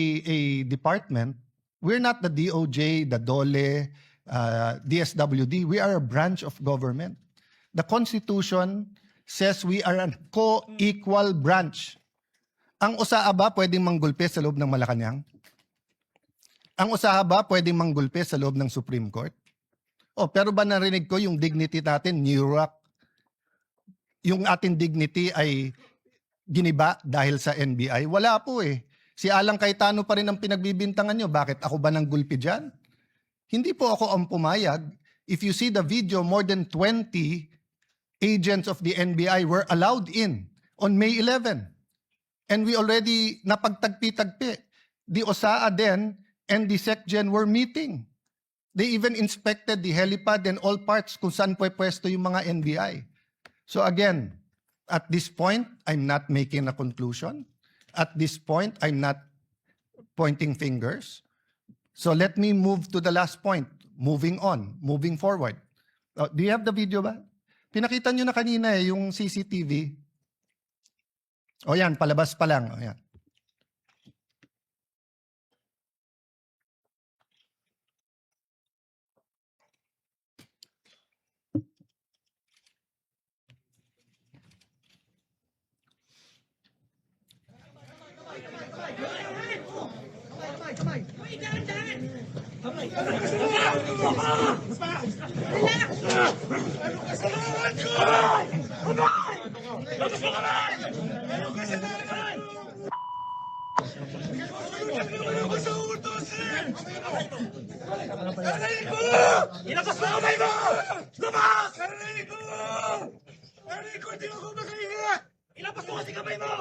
department. We're not the DOJ, the DOLE, DSWD. We are a branch of government. The Constitution says we are a co-equal branch. Ang OSAA ba pwedeng manggulpe sa loob ng Malacanang? Ang OSAA ba pwedeng manggulpe sa loob ng Supreme Court? Oh, pero ba narinig ko yung dignity natin, New Rock? Yung ating dignity ay giniba dahil sa NBI? Wala po eh. Si Alang Cayetano pa rin ang pinagbibintangan nyo. Bakit? Ako ba ng gulpi dyan? Hindi po ako ang pumayag. If you see the video, more than 20 agents of the NBI were allowed in on May 11. And we already napagtagpi-tagpi. The OSAA then and the SecGen were meeting. They even inspected the helipad and all parts kung saan pwesto yung mga NBI. So again, at this point, I'm not making a conclusion. At this point, I'm not pointing fingers. So let me move to the last point. Moving on, moving forward. Do you have the video ba? Pinakita nyo na kanina yung CCTV. O yan, palabas pa lang. O yan. Ilabas mo kamay mo! Labas! Narinig ko! Narinig ko, hindi mo ko makahinga! Ilabas mo kasi kamay mo!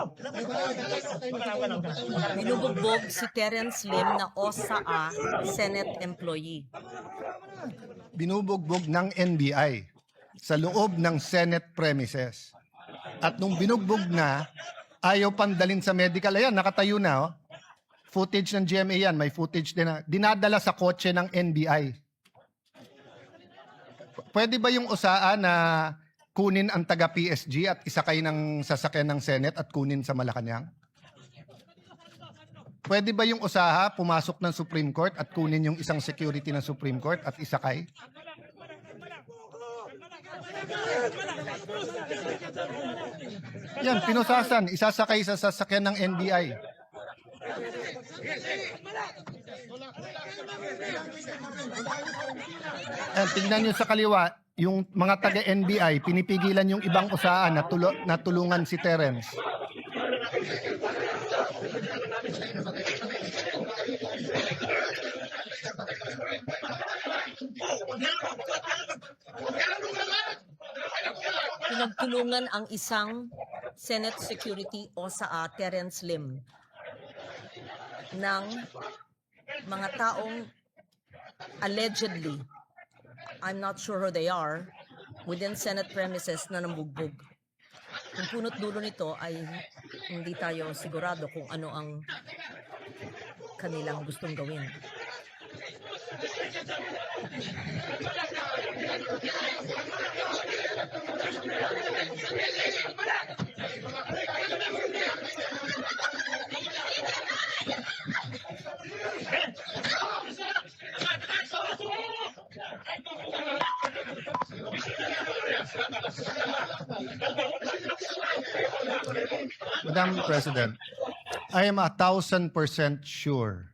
Binubugbog si Terence Lim na OSAA Senate employee. Binubugbog ng NBI sa loob ng Senate premises. At nung binugbog na, ayaw pandalin sa medical. Ayan, nakatayo na. Oh. Footage ng GMA yan, may footage din na. Dinadala sa kotse ng NBI. Pwede ba yung OSAA na kunin ang taga-PSG at isakay ng sasakyan ng Senate at kunin sa Malacanang? Pwede ba yung OSAA pumasok ng Supreme Court at kunin yung isang security ng Supreme Court at isakay? Yan, pinusasan, isasakay sa sasakyan ng NBI. Tingnan nyo sa kaliwa, yung mga taga-NBI, pinipigilan yung ibang OSAA na tulungan si Terence. Pinagtulungan ang isang Senate Security OSAA Terence Lim ng mga taong allegedly, I'm not sure who they are, within Senate premises na nambugbog. Ang punot dulo nito ay hindi tayo sigurado kung ano ang kanilang gustong gawin. Madam President, I am 1,000% sure,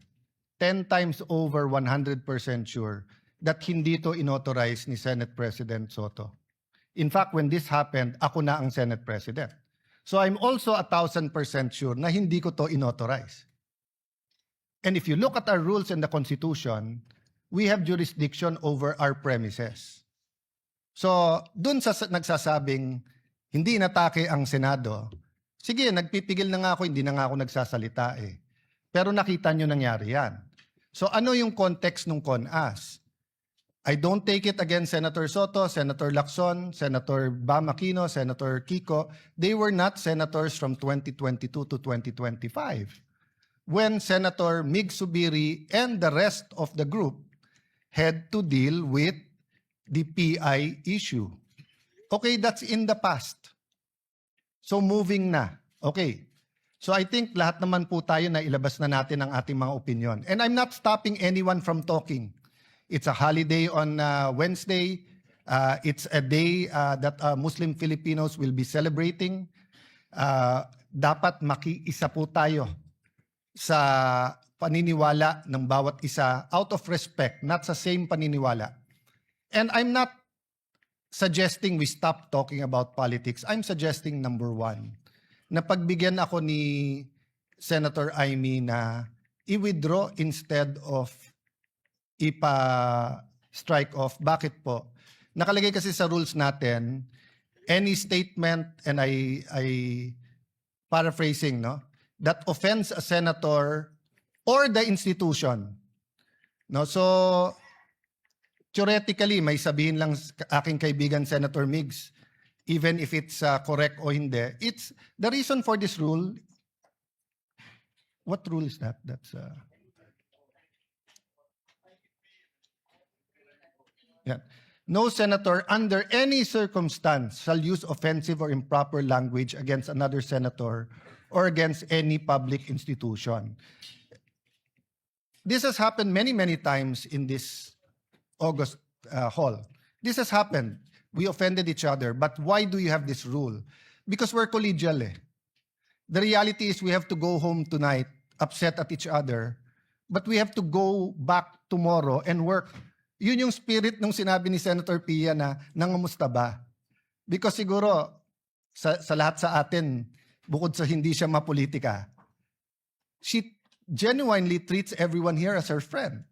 10 times over 100% sure, that hindi to inauthorize ni Senate President Soto. In fact, when this happened, ako na ang Senate President. So I'm also 1,000% sure na hindi ko to inauthorize. And if you look at our rules in the Constitution, we have jurisdiction over our premises. So, dun sa nagsasabing hindi natake ang Senado, sige, nagpipigil na nga ako, hindi na nga ako nagsasalita eh. Pero nakita nyo nangyari yan. So ano yung context ng CONAS? I don't take it against Senator Soto, Senator Lacson, Senator Bam Aquino, Senator Kiko. They were not senators from 2022 to 2025. When Senator Mig Subiri and the rest of the group had to deal with the PI issue. Okay, that's in the past. So moving na. Okay. So I think lahat naman po tayo na ilabas na natin ang ating mga opinion. And I'm not stopping anyone from talking. It's a holiday on Wednesday. It's a day that Muslim Filipinos will be celebrating. Dapat makiisa po tayo sa paniniwala ng bawat isa out of respect, not sa same paniniwala. And I'm not suggesting we stop talking about politics. I'm suggesting number one, na pagbigyan ako ni Senator Amy na i-withdraw instead of ipa-strike off. Bakit po? Nakalagay kasi sa rules natin, any statement, and I paraphrasing, no, that offends a senator or the institution. No, so theoretically, may sabihin lang aking kaibigan Senator Migs, even if it's correct o hindi. It's the reason for this rule. What rule is that? That's yeah. No senator under any circumstance shall use offensive or improper language against another senator or against any public institution. This has happened many, many times in this August hall. This has happened. We offended each other. But why do you have this rule? Because we're collegial. The reality is we have to go home tonight upset at each other. But we have to go back tomorrow and work. Yun yung spirit nung sinabi ni Senator Pia na nangamusta ba? Because siguro sa lahat sa atin, bukod sa hindi siya mapolitika, she genuinely treats everyone here as her friend.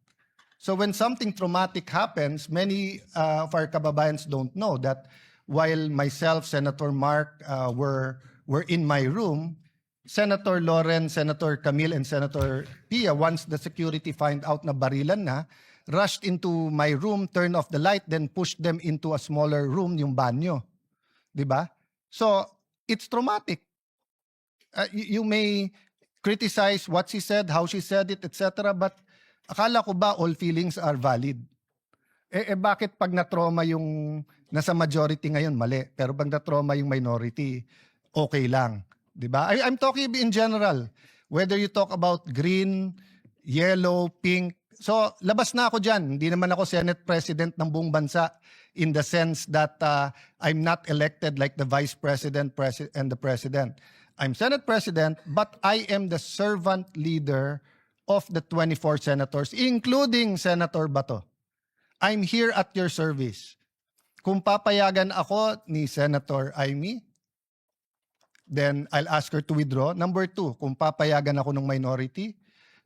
So when something traumatic happens, many of our kababayans don't know that while myself, Senator Mark were in my room, Senator Loren, Senator Camille, and Senator Pia, once the security find out na barilan na, rushed into my room, turned off the light, then pushed them into a smaller room, yung banyo. Diba? So, it's traumatic. You may criticize what she said, how she said it, etc. But akala ko ba all feelings are valid? Bakit pag na-trauma yung nasa majority ngayon, mali. Pero pag na-trauma yung minority, okay lang. Diba? I'm talking in general. Whether you talk about green, yellow, pink. So, labas na ako dyan. Hindi naman ako Senate President ng buong bansa in the sense that I'm not elected like the Vice President and the President. I'm Senate President, but I am the servant leader of the 24 senators, including Senator Bato. I'm here at your service. Kung papayagan ako ni Senator Amy, then I'll ask her to withdraw. Number two, kung papayagan ako ng minority,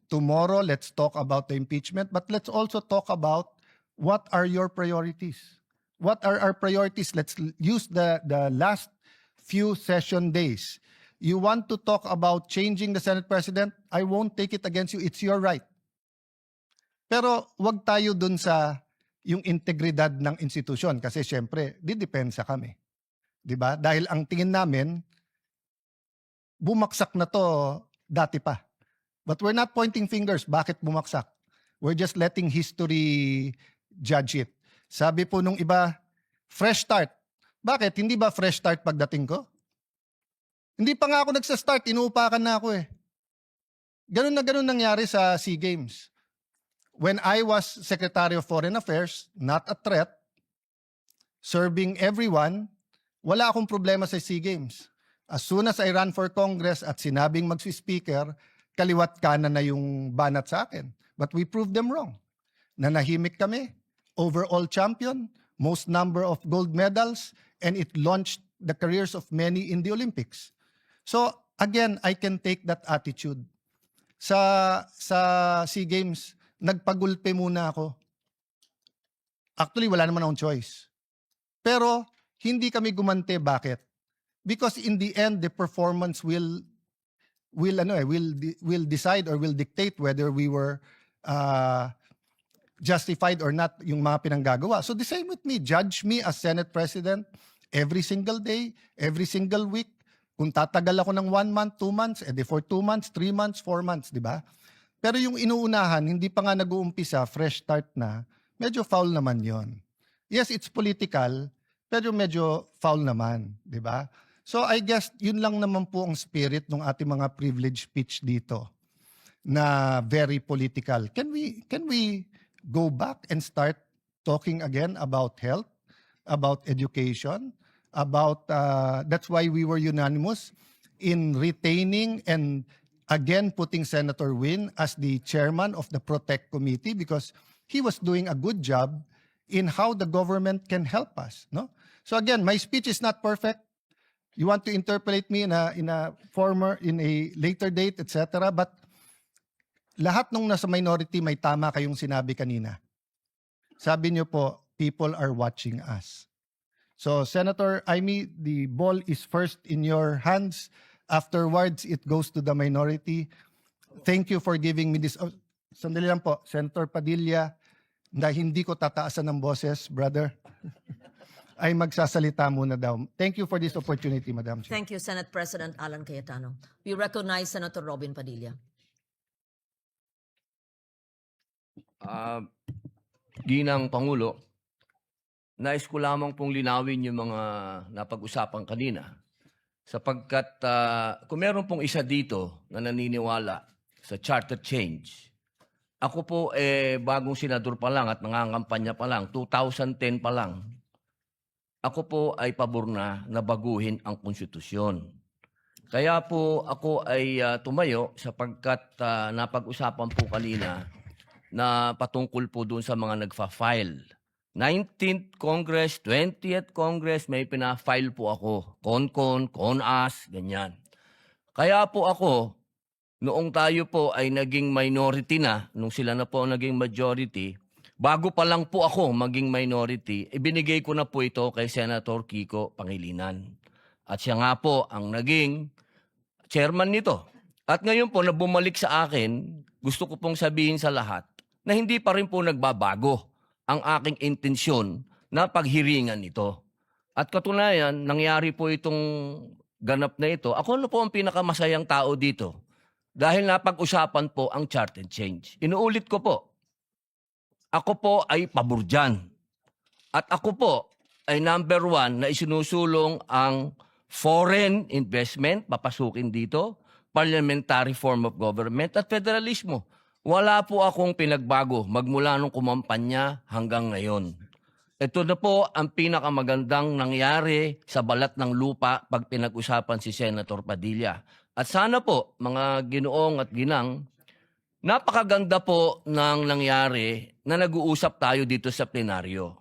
tomorrow, let's talk about the impeachment, but let's also talk about what are your priorities. What are our priorities? Let's use the last few session days. You want to talk about changing the Senate President? I won't take it against you. It's your right. Pero wag tayo dun sa yung integridad ng institusyon kasi syempre, didepensa kami. Diba? Dahil ang tingin namin, bumaksak na to dati pa. But we're not pointing fingers. Bakit bumaksak? We're just letting history judge it. Sabi po nung iba, fresh start. Bakit? Hindi ba fresh start pagdating ko? Hindi pa nga ako nagsa-start, inuupakan na ako eh. Ganun na ganun nangyari sa SEA Games. When I was Secretary of Foreign Affairs, not a threat, serving everyone, wala akong problema sa SEA Games. As soon as I ran for Congress at sinabing magsi-speaker, kaliwat kanan na yung banat sa akin. But we proved them wrong. Nanahimik kami, overall champion, most number of gold medals, and it launched the careers of many in the Olympics. So, again, I can take that attitude. Sa SEA Games, nagpagulpe muna ako. Actually, wala naman akong choice. Pero, hindi kami gumante. Bakit? Because in the end, the performance will decide or will dictate whether we were justified or not yung mga pinanggagawa. So the same with me. Judge me as Senate President every single day, every single week. Kung tatagal ako ng 1 month, 2 months, edi for 2 months, 3 months, 4 months, di ba? Pero yung inuunahan, hindi pa nga nag-uumpisa, fresh start na, medyo foul naman yon. Yes, it's political, pero medyo foul naman, di ba? So I guess yun lang naman po ang spirit ng ating mga privilege speech dito na very political. Can we go back and start talking again about health, about education, about that's why we were unanimous in retaining and again putting Senator Win as the chairman of the Protect Committee because he was doing a good job in how the government can help us, no? So again, my speech is not perfect. You want to interpolate me in a later date, etc. But lahat nung nasa minority may tama kayong sinabi kanina. Sabi niyo po, people are watching us. So Senator Amy, the ball is first in your hands. Afterwards, it goes to the minority. Thank you for giving me this. Oh, sandali lang po, Senator Padilla, na hindi ko tataasan ng boses, brother, ay magsasalita muna daw. Thank you for this opportunity, Madam Chair. Thank you, Senate President Alan Cayetano. We recognize Senator Robin Padilla. Ginang Pangulo, nais ko lamang pong linawin yung mga napag-usapan kanina. Sapagkat kung meron pong isa dito na naniniwala sa charter change, ako po bagong senador pa lang at nangangampanya pa lang, 2010 pa lang, ako po ay pabor na baguhin ang konstitusyon. Kaya po ako ay tumayo sapagkat napag-usapan po kanina na patungkol po doon sa mga nagfa-file. 19th Congress, 20th Congress, may pina-file po ako. Con-con, con-as, ganyan. Kaya po ako, noong tayo po ay naging minority na, nung sila na po naging majority, bago pa lang po ako maging minority, ibinigay ko na po ito kay Senator Kiko Pangilinan. At siya nga po ang naging chairman nito. At ngayon po na bumalik sa akin, gusto ko pong sabihin sa lahat na hindi pa rin po nagbabago ang aking intensyon na paghiringan ito. At katunayan, nangyari po itong ganap na ito. Ako na po ang pinakamasayang tao dito dahil napag-usapan po ang charter change. Inuulit ko po, ako po ay pabor dyan. At ako po ay number 1 na isinusulong ang foreign investment, papasukin dito, parliamentary form of government at federalismo. Wala po akong pinagbago magmula nung kumampanya hanggang ngayon. Ito na po ang pinakamagandang nangyari sa balat ng lupa pag pinag-usapan si Senator Padilla. At sana po, mga ginoong at ginang, napakaganda po ng nangyari na nag-uusap tayo dito sa plenaryo.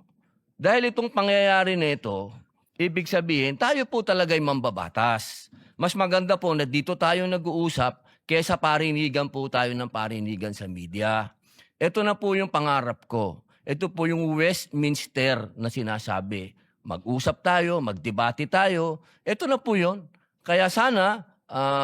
Dahil itong pangyayari na ito, ibig sabihin, tayo po talaga'y mambabatas. Mas maganda po na dito tayo nag-uusap kesa parinigan po tayo ng parinigan sa media. Ito na po yung pangarap ko. Ito po yung Westminster na sinasabi. Mag-usap tayo, magdebate tayo. Ito na po yun. Kaya sana,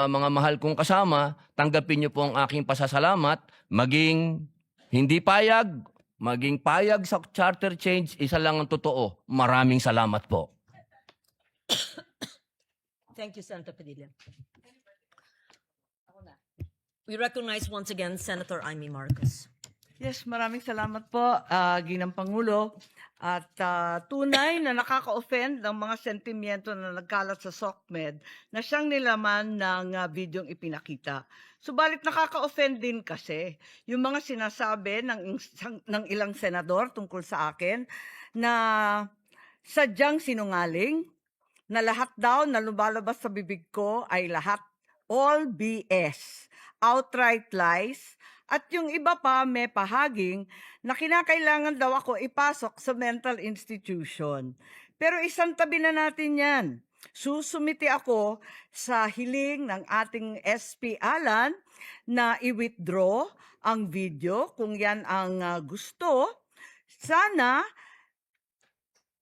mga mahal kong kasama, tanggapin niyo po ang aking pasasalamat. Maging hindi payag, maging payag sa charter change, isa lang ang totoo. Maraming salamat po. Thank you, Senator Padilla. We recognize once again Senator Amy Marcos. Yes, maraming salamat po, Ginang Pangulo. At tunay na nakaka-offend ng mga sentimiento na nagkalat sa SOCMED na siyang nilaman ng videong ipinakita. Subalit nakaka-offend din kasi yung mga sinasabi ng ilang senador tungkol sa akin na sadyang sinungaling, na lahat daw na lumalabas sa bibig ko ay lahat all BS. Outright lies, at yung iba pa may pahaging na kinakailangan daw ako ipasok sa mental institution. Pero isang tabi na natin yan. Susumiti ako sa hiling ng ating SP Alan na i-withdraw ang video kung yan ang gusto. Sana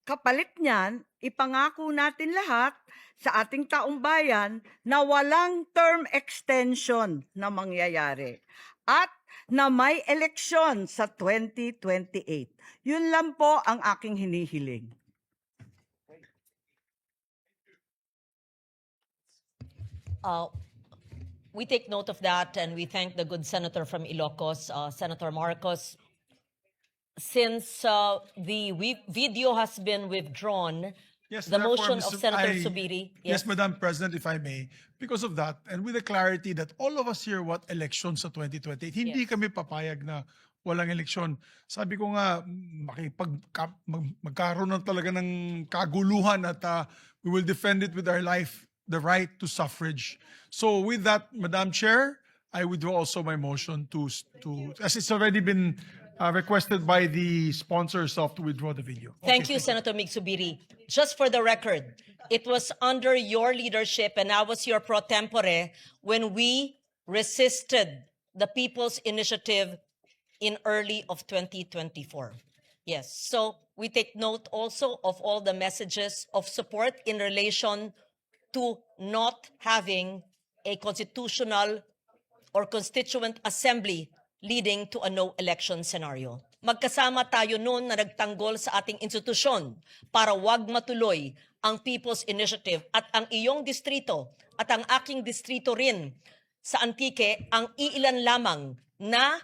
kapalit niyan, ipangako natin lahat sa ating taong bayan na walang term extension na mangyayari at na may eleksyon sa 2028. Yun lang po ang aking hinihiling. We take note of that and we thank the good senator from Ilocos, Senator Marcos. Since the video has been withdrawn, Yes, the therefore, motion of Senator I- Zubiri. Yes, Madam President, if I may, because of that, and with the clarity that all of us here want elections sa 2028, hindi Yes. kami papayag na walang eleksyon. Sabi ko nga, magkaroon ng talaga ng kaguluhan at we will defend it with our life, the right to suffrage. So with that, Madam Chair, I withdraw also my motion to as it's already been requested by the sponsors of to withdraw the video. Thank you, Senator Mig Subiri. Just for the record, it was under your leadership and I was your pro tempore when we resisted the People's Initiative in early of 2024. Yes, so we take note also of all the messages of support in relation to not having a constitutional or constituent assembly leading to a no election scenario. Magkasama tayo noon na nagtanggol sa ating institusyon para wag matuloy ang People's Initiative at ang iyong distrito at ang aking distrito rin sa Antique ang iilan lamang na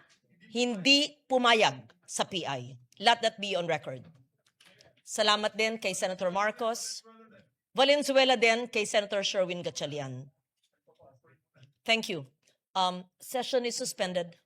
hindi pumayag sa PI. Let that be on record. Salamat din kay Senator Marcos. Valenzuela din kay Senator Sherwin Gatchalian. Thank you. Session is suspended.